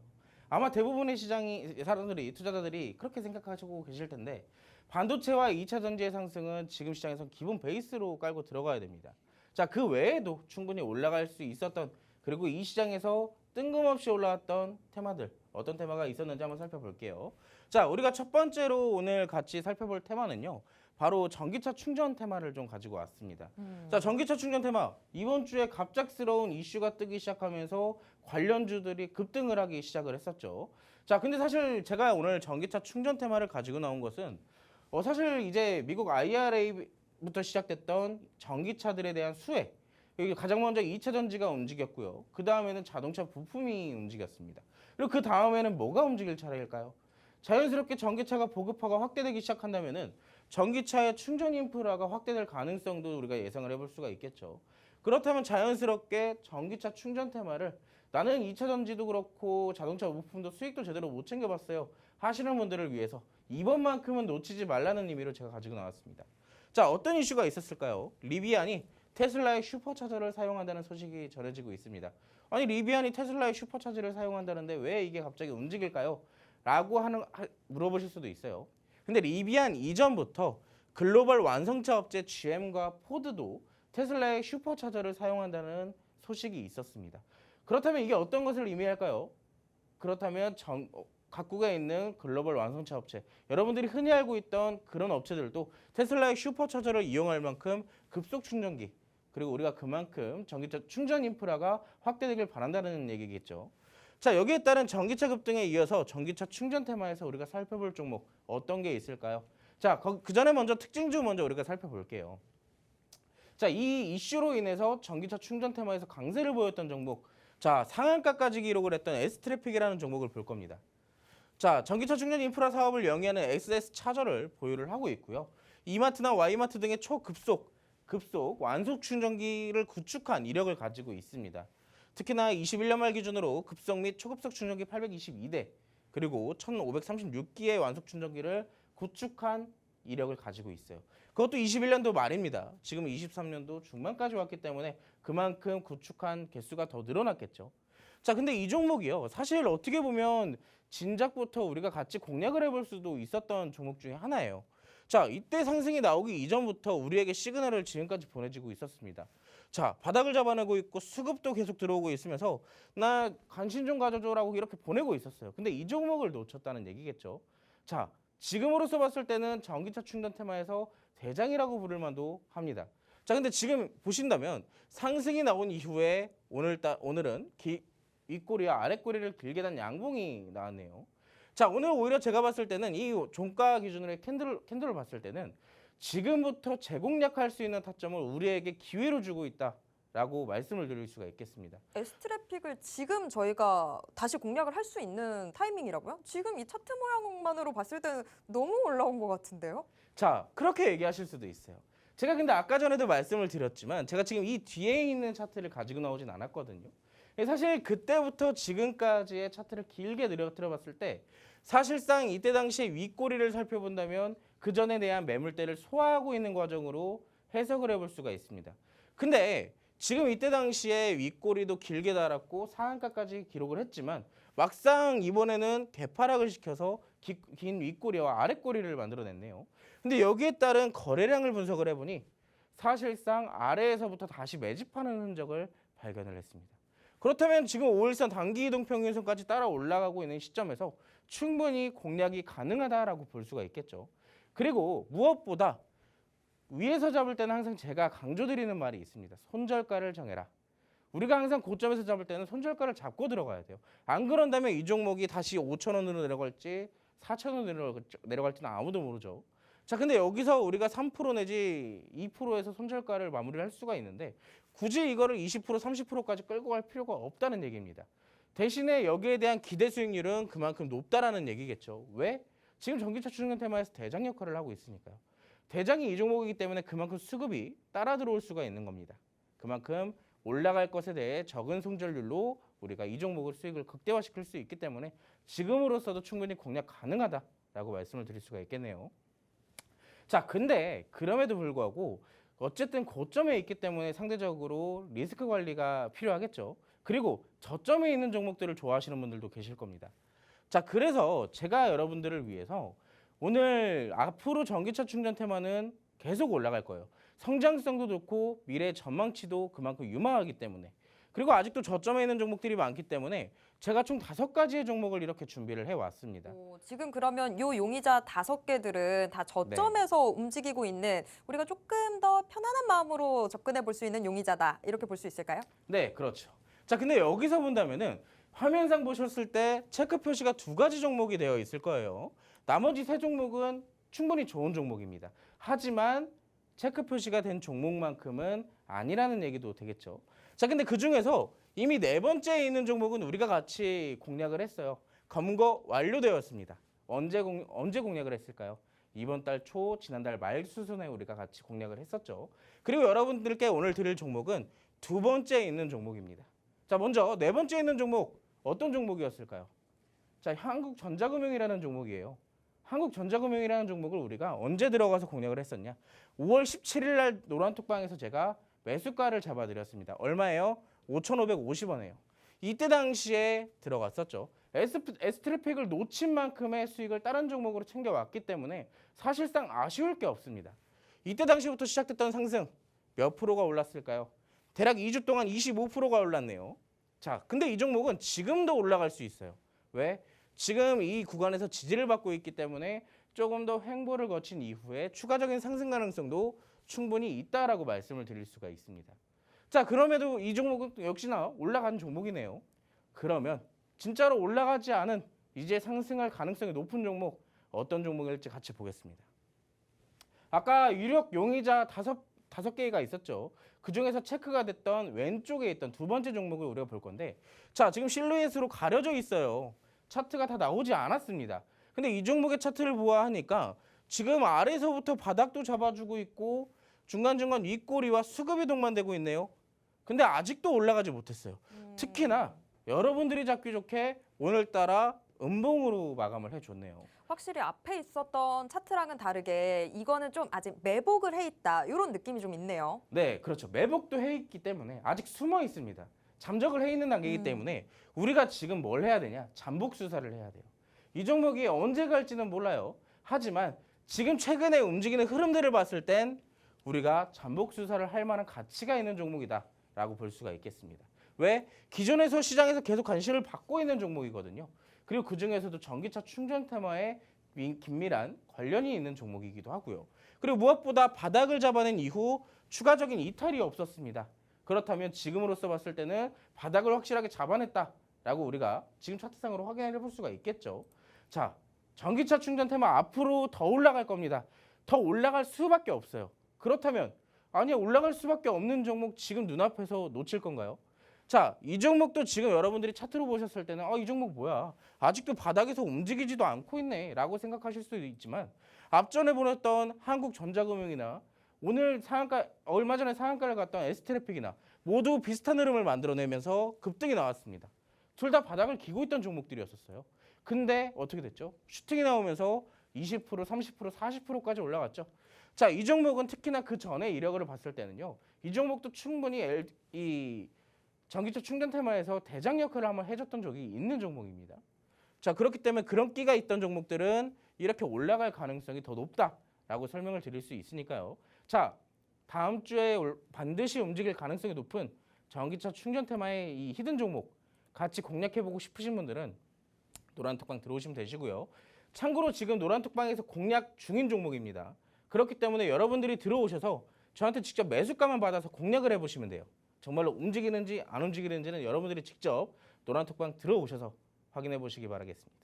아마 대부분의 사람들이 투자자들이 그렇게 생각하시고 계실 텐데 반도체와 2차 전지의 상승은 지금 시장에서 기본 베이스로 깔고 들어가야 됩니다. 자, 그 외에도 충분히 올라갈 수 있었던 그리고 이 시장에서 뜬금없이 올라왔던 테마들 어떤 테마가 있었는지 한번 살펴볼게요. 자, 우리가 첫 번째로 오늘 같이 살펴볼 테마는요. 바로 전기차 충전 테마를 좀 가지고 왔습니다. 자, 전기차 충전 테마. 이번 주에 갑작스러운 이슈가 뜨기 시작하면서 관련주들이 급등을 하기 시작을 했었죠. 자, 근데 사실 제가 오늘 전기차 충전 테마를 가지고 나온 것은 사실 이제 미국 IRA부터 시작됐던 전기차들에 대한 수혜. 여기 가장 먼저 2차 전지가 움직였고요. 그 다음에는 자동차 부품이 움직였습니다. 그리고 그 다음에는 뭐가 움직일 차례일까요? 자연스럽게 전기차가 보급화가 확대되기 시작한다면은 전기차의 충전 인프라가 확대될 가능성도 우리가 예상을 해볼 수가 있겠죠. 그렇다면 자연스럽게 전기차 충전 테마를 나는 2차 전지도 그렇고 자동차 부품도 수익도 제대로 못 챙겨봤어요 하시는 분들을 위해서 이번만큼은 놓치지 말라는 의미로 제가 가지고 나왔습니다. 자, 어떤 이슈가 있었을까요? 리비안이 테슬라의 슈퍼차저를 사용한다는 소식이 전해지고 있습니다. 아니, 리비안이 테슬라의 슈퍼차저를 사용한다는데 왜 이게 갑자기 움직일까요? 라고 물어보실 수도 있어요. 근데 리비안 이전부터 글로벌 완성차 업체 GM과 포드도 테슬라의 슈퍼차저를 사용한다는 소식이 있었습니다. 그렇다면 이게 어떤 것을 의미할까요? 그렇다면 각국에 있는 글로벌 완성차 업체, 여러분들이 흔히 알고 있던 그런 업체들도 테슬라의 슈퍼차저를 이용할 만큼 급속 충전기, 그리고 우리가 그만큼 전기차 충전 인프라가 확대되길 바란다는 얘기겠죠. 자, 여기에 따른 전기차 급등에 이어서 전기차 충전 테마에서 우리가 살펴볼 종목 어떤 게 있을까요? 자, 그 전에 먼저 특징주 먼저 우리가 살펴볼게요. 자, 이 이슈로 인해서 전기차 충전 테마에서 강세를 보였던 종목, 자, 상한가까지 기록을 했던 S트래픽이라는 종목을 볼 겁니다. 자, 전기차 충전 인프라 사업을 영위하는 SS 차저를 보유를 하고 있고요. 이마트나 Y마트 등의 초급속 완속 충전기를 구축한 이력을 가지고 있습니다. 특히나 21년 말 기준으로 급속 및 초급속 충전기 822대 그리고 1536기의 완속 충전기를 구축한 이력을 가지고 있어요. 그것도 21년도 말입니다. 지금 23년도 중반까지 왔기 때문에 그만큼 구축한 개수가 더 늘어났겠죠. 자, 근데 이 종목이요. 사실 어떻게 보면 진작부터 우리가 같이 공략을 해볼 수도 있었던 종목 중에 하나예요. 자, 이때 상승이 나오기 이전부터 우리에게 시그널을 지금까지 보내지고 있었습니다. 자, 바닥을 잡아내고 있고 수급도 계속 들어오고 있으면서 나 관심 좀 가져줘라고 이렇게 보내고 있었어요. 근데 이 종목을 놓쳤다는 얘기겠죠. 자, 지금으로서 봤을 때는 전기차 충전 테마에서 대장이라고 부를 만도 합니다. 자, 근데 지금 보신다면 상승이 나온 이후에 오늘은 윗꼬리와 아랫꼬리를 길게 단 양봉이 나왔네요. 자, 오늘 오히려 제가 봤을 때는 이 종가 기준으로 캔들을 봤을 때는 지금부터 재공략할 수 있는 타점을 우리에게 기회로 주고 있다라고 말씀을 드릴 수가 있겠습니다. S트래픽을 지금 저희가 다시 공략을 할 수 있는 타이밍이라고요? 지금 이 차트 모양만으로 봤을 때는 너무 올라온 것 같은데요? 자, 그렇게 얘기하실 수도 있어요. 제가 근데 아까 전에도 말씀을 드렸지만 제가 지금 이 뒤에 있는 차트를 가지고 나오진 않았거든요. 사실 그때부터 지금까지의 차트를 길게 들여봤을 때 사실상 이때 당시에 윗꼬리를 살펴본다면 그 전에 대한 매물대를 소화하고 있는 과정으로 해석을 해볼 수가 있습니다. 근데 지금 이때 당시에 윗꼬리도 길게 달았고 상한가까지 기록을 했지만 막상 이번에는 개파락을 시켜서 긴 윗꼬리와 아랫꼬리를 만들어냈네요. 근데 여기에 따른 거래량을 분석을 해보니 사실상 아래에서부터 다시 매집하는 흔적을 발견을 했습니다. 그렇다면 지금 5일선 단기 이동 평균선까지 따라 올라가고 있는 시점에서 충분히 공략이 가능하다라고 볼 수가 있겠죠. 그리고 무엇보다 위에서 잡을 때는 항상 제가 강조드리는 말이 있습니다. 손절가를 정해라. 우리가 항상 고점에서 잡을 때는 손절가를 잡고 들어가야 돼요. 안 그런다면 이 종목이 다시 5,000원으로 내려갈지 4,000원으로 내려갈지는 아무도 모르죠. 자, 근데 여기서 우리가 3% 내지 2%에서 손절가를 마무리를 할 수가 있는데 굳이 이거를 20% 30%까지 끌고 갈 필요가 없다는 얘기입니다. 대신에 여기에 대한 기대 수익률은 그만큼 높다라는 얘기겠죠. 왜? 지금 전기차 추진력 테마에서 대장 역할을 하고 있으니까요. 대장이 이 종목이기 때문에 그만큼 수급이 따라 들어올 수가 있는 겁니다. 그만큼 올라갈 것에 대해 적은 손절률로 우리가 이 종목을 수익을 극대화시킬 수 있기 때문에 지금으로서도 충분히 공략 가능하다라고 말씀을 드릴 수가 있겠네요. 자, 근데 그럼에도 불구하고 어쨌든 고점에 있기 때문에 상대적으로 리스크 관리가 필요하겠죠. 그리고 저점에 있는 종목들을 좋아하시는 분들도 계실 겁니다. 자, 그래서 제가 여러분들을 위해서 오늘 앞으로 전기차 충전 테마는 계속 올라갈 거예요. 성장성도 좋고 미래 전망치도 그만큼 유망하기 때문에 그리고 아직도 저점에 있는 종목들이 많기 때문에 제가 총 5가지의 종목을 이렇게 준비를 해왔습니다. 지금 그러면 요 용의자 5개들은 다 저점에서 움직이고 있는 우리가 조금 더 편안한 마음으로 접근해 볼 수 있는 용의자다. 이렇게 볼 수 있을까요? 네, 그렇죠. 자, 근데 여기서 본다면은 화면상 보셨을 때 체크 표시가 2가지 종목이 되어 있을 거예요. 나머지 3종목은 충분히 좋은 종목입니다. 하지만 체크 표시가 된 종목만큼은 아니라는 얘기도 되겠죠. 자, 근데 그 중에서 이미 4번째에 있는 종목은 우리가 같이 공략을 했어요. 검거 완료되었습니다. 언제 공략을 했을까요? 이번 달 초, 지난달 말 수순에 우리가 같이 공략을 했었죠. 그리고 여러분들께 오늘 드릴 종목은 2번째에 있는 종목입니다. 자, 먼저 4번째에 있는 종목 어떤 종목이었을까요? 자, 한국전자금융이라는 종목이에요. 한국전자금융이라는 종목을 우리가 언제 들어가서 공략을 했었냐? 5월 17일 날 노란톡방에서 제가 매수가를 잡아드렸습니다. 얼마예요? 5,550원이에요. 이때 당시에 들어갔었죠. S트래픽을 놓친 만큼의 수익을 다른 종목으로 챙겨왔기 때문에 사실상 아쉬울 게 없습니다. 이때 당시부터 시작됐던 상승 몇 프로가 올랐을까요? 대략 2주 동안 25%가 올랐네요. 자, 근데 이 종목은 지금도 올라갈 수 있어요. 왜? 지금 이 구간에서 지지를 받고 있기 때문에 조금 더 횡보를 거친 이후에 추가적인 상승 가능성도 충분히 있다라고 말씀을 드릴 수가 있습니다. 자, 그럼에도 이 종목은 역시나 올라가는 종목이네요. 그러면 진짜로 올라가지 않은 이제 상승할 가능성이 높은 종목 어떤 종목일지 같이 보겠습니다. 아까 유력 용의자 5개가 있었죠. 그중에서 체크가 됐던 왼쪽에 있던 2번째 종목을 우리가 볼 건데 자, 지금 실루엣으로 가려져 있어요. 차트가 다 나오지 않았습니다. 근데 이 종목의 차트를 보아하니까 지금 아래에서부터 바닥도 잡아주고 있고 중간중간 윗꼬리와 수급 이동만 되고 있네요. 근데 아직도 올라가지 못했어요. 특히나 여러분들이 잡기 좋게 오늘따라 음봉으로 마감을 해줬네요. 확실히 앞에 있었던 차트랑은 다르게 이거는 좀 아직 매복을 해 있다. 이런 느낌이 좀 있네요. 네, 그렇죠. 매복도 해 있기 때문에 아직 숨어 있습니다. 잠적을 해 있는 단계이기 때문에 우리가 지금 뭘 해야 되냐? 잠복 수사를 해야 돼요. 이 종목이 언제 갈지는 몰라요. 하지만 지금 최근에 움직이는 흐름들을 봤을 땐 우리가 잠복 수사를 할 만한 가치가 있는 종목이다라고 볼 수가 있겠습니다. 왜? 기존에서 시장에서 계속 관심을 받고 있는 종목이거든요. 그리고 그중에서도 전기차 충전 테마에 긴밀한 관련이 있는 종목이기도 하고요. 그리고 무엇보다 바닥을 잡아낸 이후 추가적인 이탈이 없었습니다. 그렇다면 지금으로서 봤을 때는 바닥을 확실하게 잡아냈다라고 우리가 지금 차트상으로 확인해 볼 수가 있겠죠. 자, 전기차 충전 테마 앞으로 더 올라갈 겁니다. 더 올라갈 수밖에 없어요. 그렇다면 아니 올라갈 수밖에 없는 종목 지금 눈앞에서 놓칠 건가요? 자, 이 종목도 지금 여러분들이 차트로 보셨을 때는 이 종목 뭐야? 아직도 바닥에서 움직이지도 않고 있네 라고 생각하실 수도 있지만 앞전에 보냈던 한국전자금융이나 오늘 상한가 얼마 전에 상한가를 갔던 S트래픽이나 모두 비슷한 흐름을 만들어내면서 급등이 나왔습니다. 둘 다 바닥을 기고 있던 종목들이었었어요. 근데 어떻게 됐죠? 슈팅이 나오면서 20%, 30%, 40%까지 올라갔죠. 자, 이 종목은 특히나 그 전에 이력을 봤을 때는요. 이 종목도 충분히 이 전기차 충전 테마에서 대장 역할을 한번 해줬던 적이 있는 종목입니다. 자, 그렇기 때문에 그런 끼가 있던 종목들은 이렇게 올라갈 가능성이 더 높다라고 설명을 드릴 수 있으니까요. 자, 다음 주에 반드시 움직일 가능성이 높은 전기차 충전 테마의 이 히든 종목 같이 공략해보고 싶으신 분들은 노란톡방 들어오시면 되시고요. 참고로 지금 노란톡방에서 공략 중인 종목입니다. 그렇기 때문에 여러분들이 들어오셔서 저한테 직접 매수가만 받아서 공략을 해보시면 돼요. 정말로 움직이는지 안 움직이는지는 여러분들이 직접 노란톡방 들어오셔서 확인해 보시기 바라겠습니다.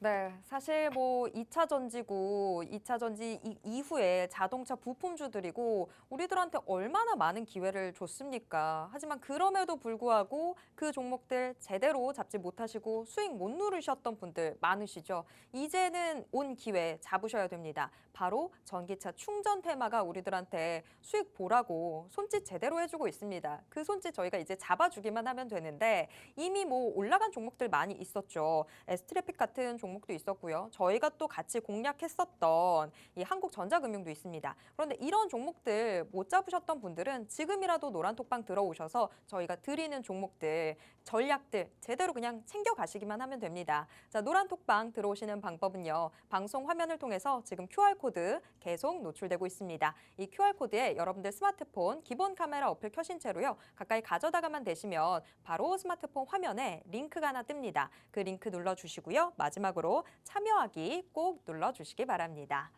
네, 사실 뭐 2차 전지고 2차 전지 이후에 자동차 부품주들이고 우리들한테 얼마나 많은 기회를 줬습니까? 하지만 그럼에도 불구하고 그 종목들 제대로 잡지 못하시고 수익 못 누르셨던 분들 많으시죠? 이제는 온 기회 잡으셔야 됩니다. 바로 전기차 충전 테마가 우리들한테 수익 보라고 손짓 제대로 해주고 있습니다. 그 손짓 저희가 이제 잡아주기만 하면 되는데 이미 뭐 올라간 종목들 많이 있었죠. S트래픽 같은 종목도 있었고요. 저희가 또 같이 공략했었던 이 한국전자금융도 있습니다. 그런데 이런 종목들 못 잡으셨던 분들은 지금이라도 노란톡방 들어오셔서 저희가 드리는 종목들, 전략들 제대로 그냥 챙겨가시기만 하면 됩니다. 자, 노란톡방 들어오시는 방법은요. 방송 화면을 통해서 지금 QR코드 계속 노출되고 있습니다. 이 QR코드에 여러분들 스마트폰 기본 카메라 어플 켜신 채로요. 가까이 가져다가만 되시면 바로 스마트폰 화면에 링크가 하나 뜹니다. 그 링크 눌러주시고요. 마지막으로 참여하기 꼭 눌러주시기 바랍니다.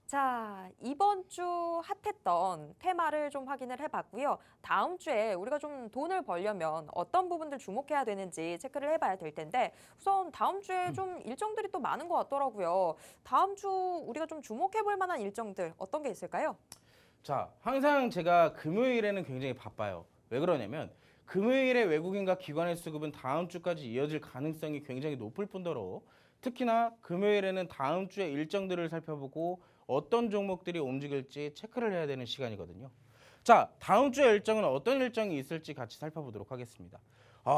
자, 이번 주 핫했던 테마를 좀 확인을 해봤고요. 다음 주에 우리가 좀 돈을 벌려면 어떤 부분들 주목해야 되는지 체크를 해봐야 될 텐데 우선 다음 주에 좀 일정들이 또 많은 것 같더라고요. 다음 주 우리가 좀 주목해볼 만한 일정들 어떤 게 있을까요? 자, 항상 제가 금요일에는 굉장히 바빠요. 왜 그러냐면 금요일에 외국인과 기관의 수급은 다음 주까지 이어질 가능성이 굉장히 높을 뿐더러 특히나 금요일에는 다음 주의 일정들을 살펴보고 어떤 종목들이 움직일지 체크를 해야 되는 시간이거든요. 자, 다음 주의 일정은 어떤 일정이 있을지 같이 살펴보도록 하겠습니다.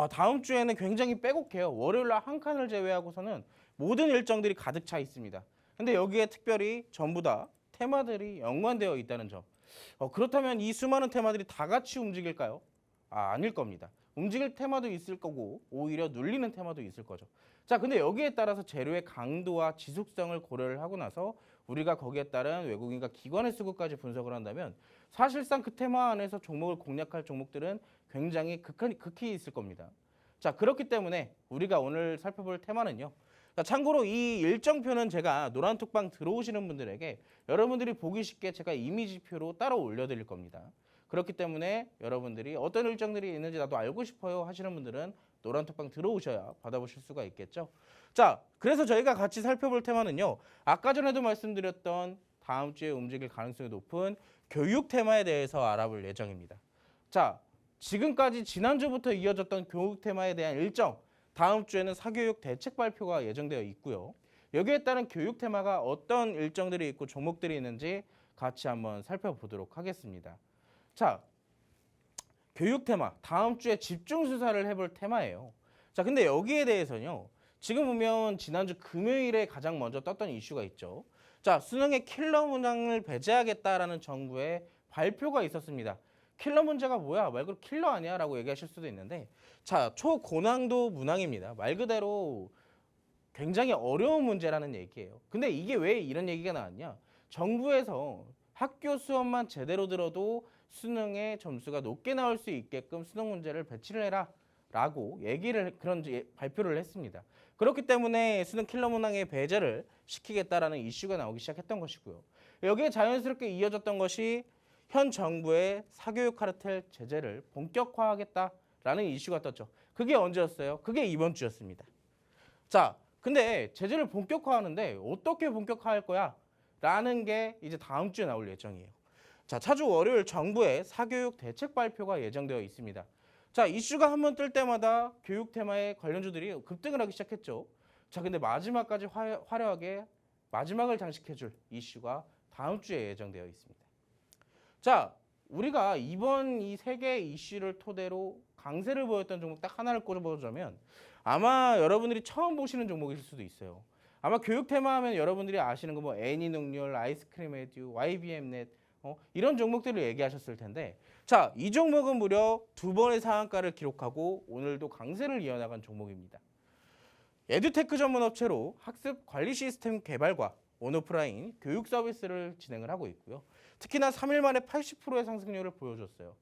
다음 주에는 굉장히 빼곡해요. 월요일 날 한 칸을 제외하고서는 모든 일정들이 가득 차 있습니다. 근데 여기에 특별히 전부 다 테마들이 연관되어 있다는 점. 그렇다면 이 수많은 테마들이 다 같이 움직일까요? 아닐 겁니다. 움직일 테마도 있을 거고 오히려 눌리는 테마도 있을 거죠. 자, 근데 여기에 따라서 재료의 강도와 지속성을 고려를 하고 나서 우리가 거기에 따른 외국인과 기관의 수급까지 분석을 한다면 사실상 그 테마 안에서 종목을 공략할 종목들은 굉장히 극히 있을 겁니다. 자, 그렇기 때문에 우리가 오늘 살펴볼 테마는요. 자, 참고로 이 일정표는 제가 노란톡방 들어오시는 분들에게 여러분들이 보기 쉽게 제가 이미지표로 따로 올려드릴 겁니다. 그렇기 때문에 여러분들이 어떤 일정들이 있는지 나도 알고 싶어요 하시는 분들은 노란톡방 들어오셔야 받아보실 수가 있겠죠. 자, 그래서 저희가 같이 살펴볼 테마는요. 아까 전에도 말씀드렸던 다음 주에 움직일 가능성이 높은 교육 테마에 대해서 알아볼 예정입니다. 자, 지금까지 지난주부터 이어졌던 교육 테마에 대한 일정, 다음 주에는 사교육 대책 발표가 예정되어 있고요. 여기에 따른 교육 테마가 어떤 일정들이 있고 종목들이 있는지 같이 한번 살펴보도록 하겠습니다. 자, 교육 테마, 다음 주에 집중 수사를 해볼 테마예요. 자, 근데 여기에 대해서는요. 지금 보면 지난주 금요일에 가장 먼저 떴던 이슈가 있죠. 자, 수능에 킬러 문항을 배제하겠다라는 정부의 발표가 있었습니다. 킬러 문제가 뭐야? 말 그대로 킬러 아니야? 라고 얘기하실 수도 있는데 자, 초고난도 문항입니다. 말 그대로 굉장히 어려운 문제라는 얘기예요. 근데 이게 왜 이런 얘기가 나왔냐? 정부에서 학교 수업만 제대로 들어도 수능의 점수가 높게 나올 수 있게끔 수능 문제를 배치를 해라 라고 그런 발표를 했습니다. 그렇기 때문에 수능 킬러 문항의 배제를 시키겠다라는 이슈가 나오기 시작했던 것이고요. 여기에 자연스럽게 이어졌던 것이 현 정부의 사교육 카르텔 제재를 본격화하겠다라는 이슈가 떴죠. 그게 언제였어요? 그게 이번 주였습니다. 자, 근데 제재를 본격화하는데 어떻게 본격화할 거야? 라는 게 이제 다음 주에 나올 예정이에요. 자, 차주 월요일 정부의 사교육 대책 발표가 예정되어 있습니다. 자, 이슈가 한번 뜰 때마다 교육 테마의 관련주들이 급등을 하기 시작했죠. 자, 근데 마지막까지 화려하게 마지막을 장식해줄 이슈가 다음 주에 예정되어 있습니다. 자, 우리가 이번 이 세 개의 이슈를 토대로 강세를 보였던 종목 딱 하나를 꼽아보자면 아마 여러분들이 처음 보시는 종목일 수도 있어요. 아마 교육 테마 하면 여러분들이 아시는 거 뭐 애니농률, 아이스크림 에듀, YBM넷 이런 종목들을 얘기하셨을 텐데 자, 이 종목은 무려 2번의 상한가를 기록하고 오늘도 강세를 이어나간 종목입니다. 에듀테크 전문 업체로 학습 관리 시스템 개발과 온오프라인 교육 서비스를 진행을 하고 있고요. 특히나 3일 만에 80%의 상승률을 보여줬어요.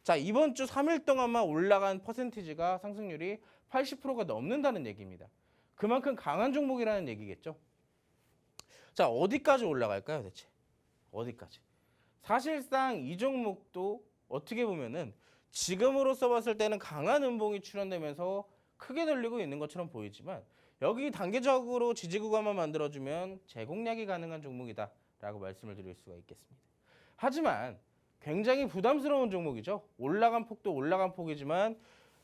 자, 이번 주 3일 동안만 올라간 퍼센티지가 상승률이 80%가 넘는다는 얘기입니다. 그만큼 강한 종목이라는 얘기겠죠. 자, 어디까지 올라갈까요, 대체? 어디까지? 사실상 이 종목도 어떻게 보면은 지금으로서 봤을 때는 강한 음봉이 출현되면서 크게 늘리고 있는 것처럼 보이지만 여기 단계적으로 지지 구간만 만들어주면 재공략이 가능한 종목이다라고 말씀을 드릴 수가 있겠습니다. 하지만 굉장히 부담스러운 종목이죠. 올라간 폭도 올라간 폭이지만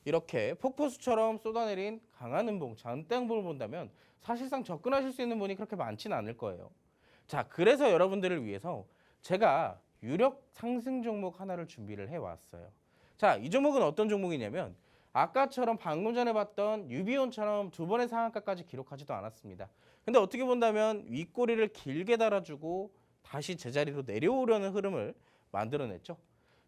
이렇게 폭포수처럼 쏟아내린 강한 음봉, 잔땅봉을 본다면 사실상 접근하실 수 있는 분이 그렇게 많지는 않을 거예요. 자, 그래서 여러분들을 위해서 제가 유력 상승 종목 하나를 준비를 해왔어요. 자, 이 종목은 어떤 종목이냐면 아까처럼 방금 전에 봤던 유비온처럼 2번의 상한가까지 기록하지도 않았습니다. 근데 어떻게 본다면 윗꼬리를 길게 달아주고 다시 제자리로 내려오려는 흐름을 만들어냈죠.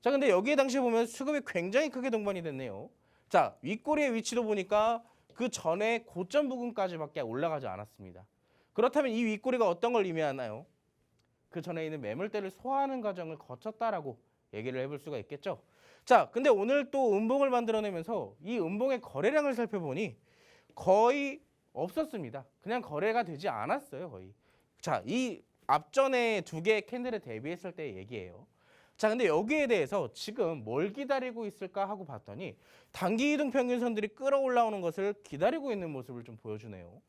자, 근데 여기에 당시 보면 수급이 굉장히 크게 동반이 됐네요. 자, 윗꼬리의 위치도 보니까 그 전에 고점 부근까지밖에 올라가지 않았습니다. 그렇다면 이 윗꼬리가 어떤 걸 의미하나요? 그 전에 있는 매물대를 소화하는 과정을 거쳤다라고 얘기를 해볼 수가 있겠죠. 자, 근데 오늘 또 음봉을 만들어내면서 이 음봉의 거래량을 살펴보니 거의 없었습니다. 그냥 거래가 되지 않았어요, 거의. 자, 이 앞전에 2개의 캔들에 대비했을 때 얘기예요. 자, 근데 여기에 대해서 지금 뭘 기다리고 있을까 하고 봤더니 단기 이동 평균선들이 끌어올라오는 것을 기다리고 있는 모습을 좀 보여주네요.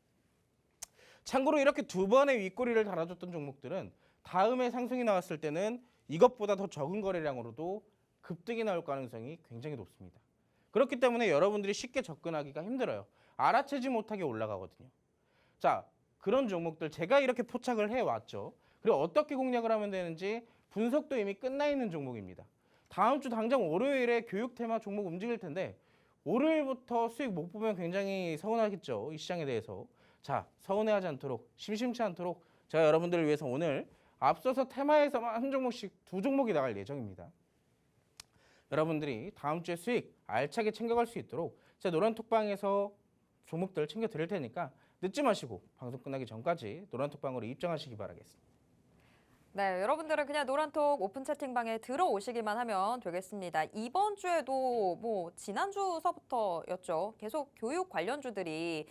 참고로 이렇게 2번의 윗꼬리를 달아줬던 종목들은 다음에 상승이 나왔을 때는 이것보다 더 적은 거래량으로도 급등이 나올 가능성이 굉장히 높습니다. 그렇기 때문에 여러분들이 쉽게 접근하기가 힘들어요. 알아채지 못하게 올라가거든요. 자, 그런 종목들 제가 이렇게 포착을 해왔죠. 그리고 어떻게 공략을 하면 되는지 분석도 이미 끝나 있는 종목입니다. 다음 주 당장 월요일에 교육 테마 종목 움직일 텐데 월요일부터 수익 못 보면 굉장히 서운하겠죠. 이 시장에 대해서. 자, 서운해하지 않도록 심심치 않도록 제가 여러분들을 위해서 오늘 앞서서 테마에서만 한 종목씩 2종목이 나갈 예정입니다. 여러분들이 다음 주에 수익 알차게 챙겨갈 수 있도록 제가 노란톡방에서 종목들 챙겨 드릴 테니까 늦지 마시고 방송 끝나기 전까지 노란톡방으로 입장하시기 바라겠습니다. 네, 여러분들은 그냥 노란톡 오픈 채팅방에 들어오시기만 하면 되겠습니다. 이번 주에도 뭐 지난주서부터였죠. 계속 교육 관련주들이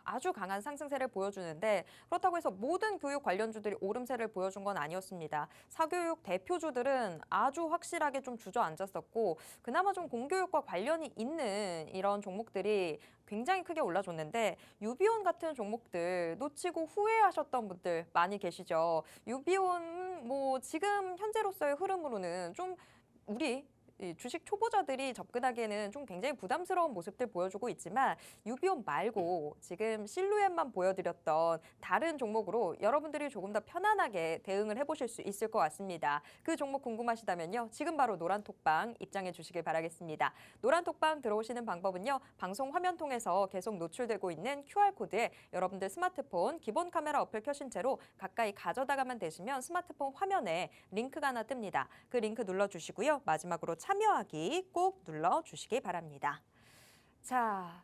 아주 강한 상승세를 보여주는데 그렇다고 해서 모든 교육 관련주들이 오름세를 보여준 건 아니었습니다. 사교육 대표주들은 아주 확실하게 좀 주저앉았었고 그나마 좀 공교육과 관련이 있는 이런 종목들이 굉장히 크게 올라줬는데 유비온 같은 종목들 놓치고 후회하셨던 분들 많이 계시죠. 유비온 뭐 지금 현재로서의 흐름으로는 좀 우리 이 주식 초보자들이 접근하기에는 좀 굉장히 부담스러운 모습들 보여주고 있지만 유비온 말고 지금 실루엣만 보여드렸던 다른 종목으로 여러분들이 조금 더 편안하게 대응을 해보실 수 있을 것 같습니다. 그 종목 궁금하시다면요. 지금 바로 노란톡방 입장해 주시길 바라겠습니다. 노란톡방 들어오시는 방법은요. 방송 화면 통해서 계속 노출되고 있는 QR코드에 여러분들 스마트폰 기본 카메라 어플 켜신 채로 가까이 가져다가만 되시면 스마트폰 화면에 링크가 하나 뜹니다. 그 링크 눌러주시고요. 마지막으로 참여하기 꼭 눌러주시기 바랍니다. 자,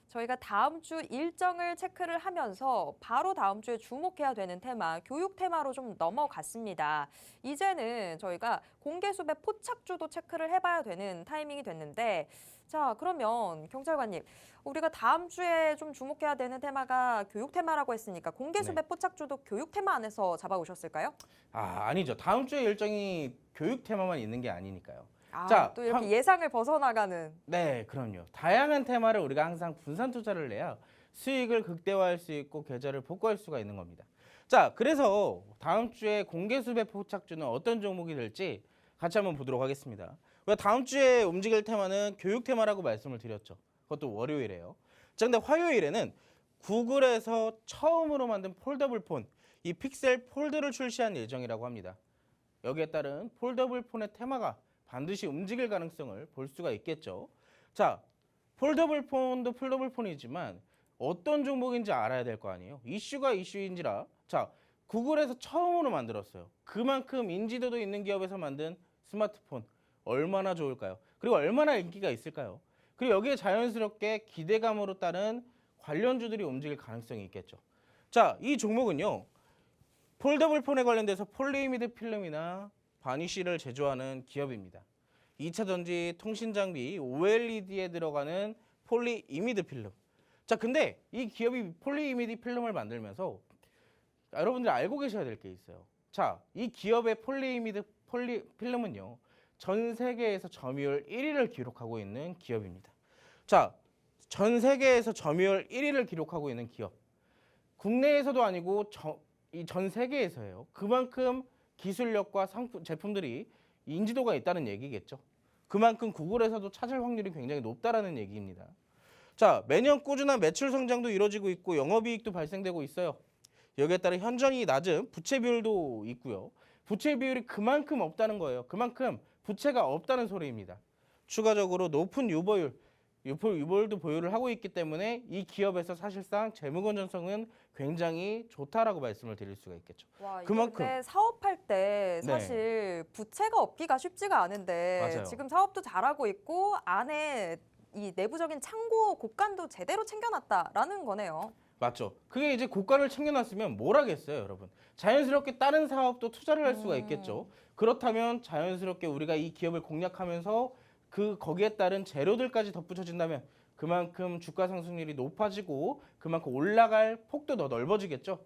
저희가 다음 주 일정을 체크를 하면서 바로 다음 주에 주목해야 되는 테마, 교육 테마로 좀 넘어갔습니다. 이제는 저희가 공개 수배 포착주도 체크를 해봐야 되는 타이밍이 됐는데 자, 그러면 경찰관님, 우리가 다음 주에 좀 주목해야 되는 테마가 교육 테마라고 했으니까 공개 수배 포착주도 교육 테마 안에서 잡아오셨을까요? 아니죠. 다음 주에 일정이 교육 테마만 있는 게 아니니까요. 자, 또 이렇게 예상을 벗어나가는. 네, 그럼요. 다양한 테마를 우리가 항상 분산 투자를 해야 수익을 극대화할 수 있고 계좌를 복구할 수가 있는 겁니다. 자, 그래서 다음 주에 공개 수배 포착주는 어떤 종목이 될지 같이 한번 보도록 하겠습니다. 우리가 다음 주에 움직일 테마는 교육 테마라고 말씀을 드렸죠. 그것도 월요일에요. 자, 근데 화요일에는 구글에서 처음으로 만든 폴더블 폰, 이 픽셀 폴드를 출시한 예정이라고 합니다. 여기에 따른 폴더블 폰의 테마가 반드시 움직일 가능성을 볼 수가 있겠죠. 자, 폴더블 폰도 폴더블 폰이지만 어떤 종목인지 알아야 될 거 아니에요. 이슈가 이슈인지라. 자, 구글에서 처음으로 만들었어요. 그만큼 인지도도 있는 기업에서 만든 스마트폰 얼마나 좋을까요? 그리고 얼마나 인기가 있을까요? 그리고 여기에 자연스럽게 기대감으로 따른 관련주들이 움직일 가능성이 있겠죠. 자, 이 종목은요. 폴더블 폰에 관련돼서 폴리이미드 필름이나 바니쉬를 제조하는 기업입니다. 2차 전지 통신 장비 OLED에 들어가는 폴리이미드 필름. 자, 근데 이 기업이 폴리이미드 필름을 만들면서 여러분들이 알고 계셔야 될 게 있어요. 자, 이 기업의 폴리이미드 필름은요. 전 세계에서 점유율 1위를 기록하고 있는 기업입니다. 자, 전 세계에서 점유율 1위를 기록하고 있는 기업. 국내에서도 아니고 이 전 세계에서예요. 그만큼 기술력과 제품들이 인지도가 있다는 얘기겠죠. 그만큼 구글에서도 찾을 확률이 굉장히 높다라는 얘기입니다. 자, 매년 꾸준한 매출 성장도 이루어지고 있고 영업이익도 발생되고 있어요. 여기에 따라 현저히 낮은 부채 비율도 있고요. 부채 비율이 그만큼 없다는 거예요. 그만큼 부채가 없다는 소리입니다. 추가적으로 높은 유보율도 보유를 하고 있기 때문에 이 기업에서 사실상 재무 건전성은 굉장히 좋다라고 말씀을 드릴 수가 있겠죠. 와, 그만큼 근데 사업할 때 네. 사실 부채가 없기가 쉽지가 않은데 맞아요. 지금 사업도 잘하고 있고 안에 이 내부적인 창고 곳간도 제대로 챙겨놨다라는 거네요. 맞죠. 그게 이제 고가를 챙겨놨으면 뭘 하겠어요, 여러분. 자연스럽게 다른 사업도 투자를 할 수가 있겠죠. 그렇다면 자연스럽게 우리가 이 기업을 공략하면서 거기에 따른 재료들까지 덧붙여진다면 그만큼 주가 상승률이 높아지고 그만큼 올라갈 폭도 더 넓어지겠죠.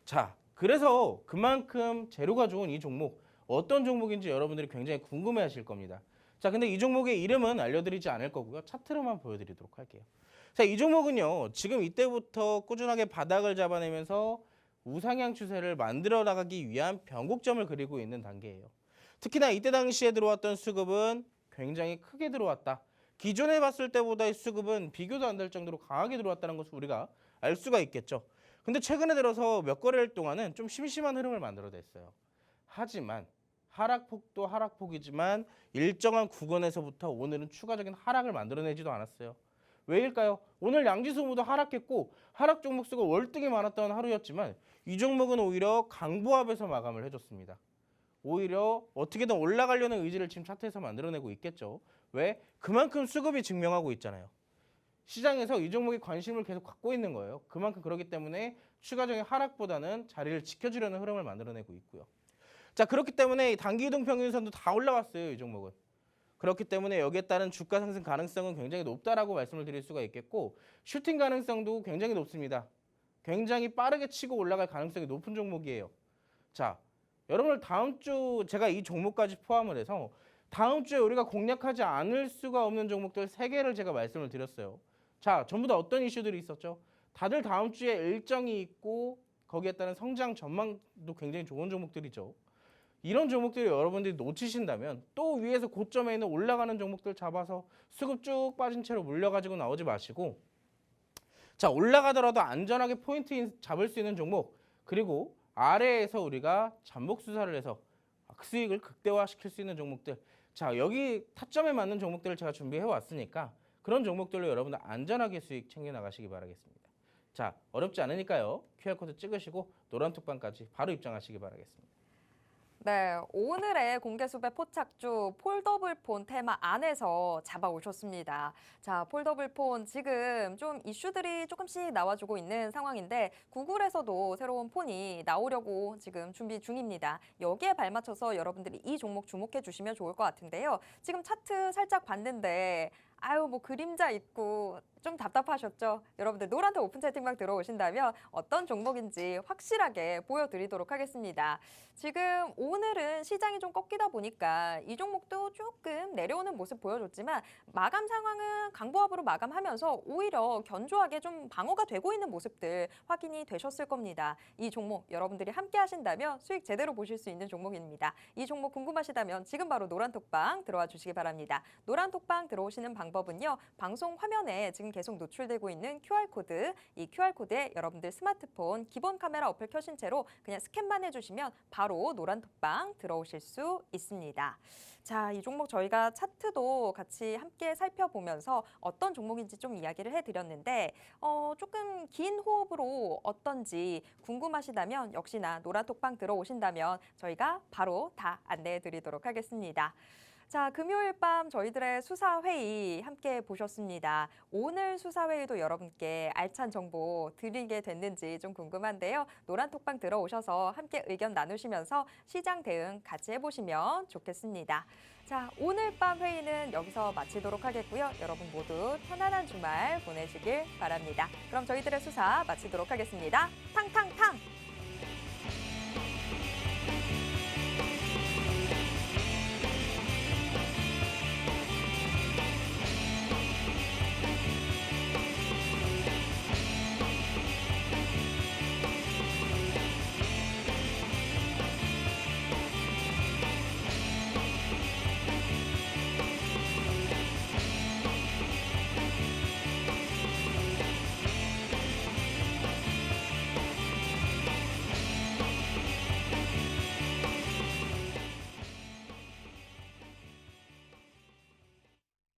자, 그래서 그만큼 재료가 좋은 이 종목 어떤 종목인지 여러분들이 굉장히 궁금해하실 겁니다. 자, 근데 이 종목의 이름은 알려드리지 않을 거고요. 차트로만 보여드리도록 할게요. 자, 이 종목은요. 지금 이때부터 꾸준하게 바닥을 잡아내면서 우상향 추세를 만들어 나가기 위한 변곡점을 그리고 있는 단계예요. 특히나 이때 당시에 들어왔던 수급은 굉장히 크게 들어왔다. 기존에 봤을 때보다 이 수급은 비교도 안 될 정도로 강하게 들어왔다는 것을 우리가 알 수가 있겠죠. 근데 최근에 들어서 몇 거래일 동안은 좀 심심한 흐름을 만들어냈어요. 하지만 하락폭도 하락폭이지만 일정한 구간에서부터 오늘은 추가적인 하락을 만들어내지도 않았어요. 왜일까요? 오늘 양지수 모두 하락했고 하락 종목 수가 월등히 많았던 하루였지만 이 종목은 오히려 강보합에서 마감을 해줬습니다. 오히려 어떻게든 올라가려는 의지를 지금 차트에서 만들어내고 있겠죠. 왜? 그만큼 수급이 증명하고 있잖아요. 시장에서 이 종목에 관심을 계속 갖고 있는 거예요. 그만큼 그렇기 때문에 추가적인 하락보다는 자리를 지켜주려는 흐름을 만들어내고 있고요. 자, 그렇기 때문에 단기 이동 평균선도 다 올라갔어요. 이 종목은. 그렇기 때문에 여기에 따른 주가 상승 가능성은 굉장히 높다라고 말씀을 드릴 수가 있겠고 슈팅 가능성도 굉장히 높습니다. 굉장히 빠르게 치고 올라갈 가능성이 높은 종목이에요. 자, 여러분들 다음 주 제가 이 종목까지 포함을 해서 다음 주에 우리가 공략하지 않을 수가 없는 종목들 3개를 제가 말씀을 드렸어요. 자, 전부 다 어떤 이슈들이 있었죠? 다들 다음 주에 일정이 있고 거기에 따른 성장 전망도 굉장히 좋은 종목들이죠. 이런 종목들을 여러분들이 놓치신다면 또 위에서 고점에 있는 올라가는 종목들 잡아서 수급 쭉 빠진 채로 물려가지고 나오지 마시고 자, 올라가더라도 안전하게 포인트 잡을 수 있는 종목 그리고 아래에서 우리가 잠복 수사를 해서 수익을 극대화시킬 수 있는 종목들 자, 여기 타점에 맞는 종목들을 제가 준비해 왔으니까 그런 종목들로 여러분들 안전하게 수익 챙겨 나가시기 바라겠습니다. 자, 어렵지 않으니까요. QR코드 찍으시고 노란톡방까지 바로 입장하시기 바라겠습니다. 네, 오늘의 공개수배 포착주 폴더블폰 테마 안에서 잡아오셨습니다. 자, 폴더블폰 지금 좀 이슈들이 조금씩 나와주고 있는 상황인데 구글에서도 새로운 폰이 나오려고 지금 준비 중입니다. 여기에 발맞춰서 여러분들이 이 종목 주목해 주시면 좋을 것 같은데요. 지금 차트 살짝 봤는데 아유 뭐 그림자 있고 좀 답답하셨죠? 여러분들 노란톡 오픈 채팅방 들어오신다면 어떤 종목인지 확실하게 보여드리도록 하겠습니다. 지금 오늘은 시장이 좀 꺾이다 보니까 이 종목도 조금 내려오는 모습 보여줬지만 마감 상황은 강보합으로 마감하면서 오히려 견조하게 좀 방어가 되고 있는 모습들 확인이 되셨을 겁니다. 이 종목 여러분들이 함께 하신다면 수익 제대로 보실 수 있는 종목입니다. 이 종목 궁금하시다면 지금 바로 노란톡방 들어와 주시기 바랍니다. 노란톡방 들어오시는 방법은요. 방송 화면에 지금 지금 계속 노출되고 있는 QR코드, 이 QR코드에 여러분들 스마트폰 기본 카메라 어플 켜신 채로 그냥 스캔만 해주시면 바로 노란 톡방 들어오실 수 있습니다. 자, 이 종목 저희가 차트도 같이 함께 살펴보면서 어떤 종목인지 좀 이야기를 해드렸는데 조금 긴 호흡으로 어떤지 궁금하시다면 역시나 노란 톡방 들어오신다면 저희가 바로 다 안내해드리도록 하겠습니다. 자, 금요일 밤 저희들의 수사회의 함께 보셨습니다. 오늘 수사회의도 여러분께 알찬 정보 드리게 됐는지 좀 궁금한데요. 노란 톡방 들어오셔서 함께 의견 나누시면서 시장 대응 같이 해보시면 좋겠습니다. 자, 오늘 밤 회의는 여기서 마치도록 하겠고요. 여러분 모두 편안한 주말 보내시길 바랍니다. 그럼 저희들의 수사 마치도록 하겠습니다. 탕탕탕!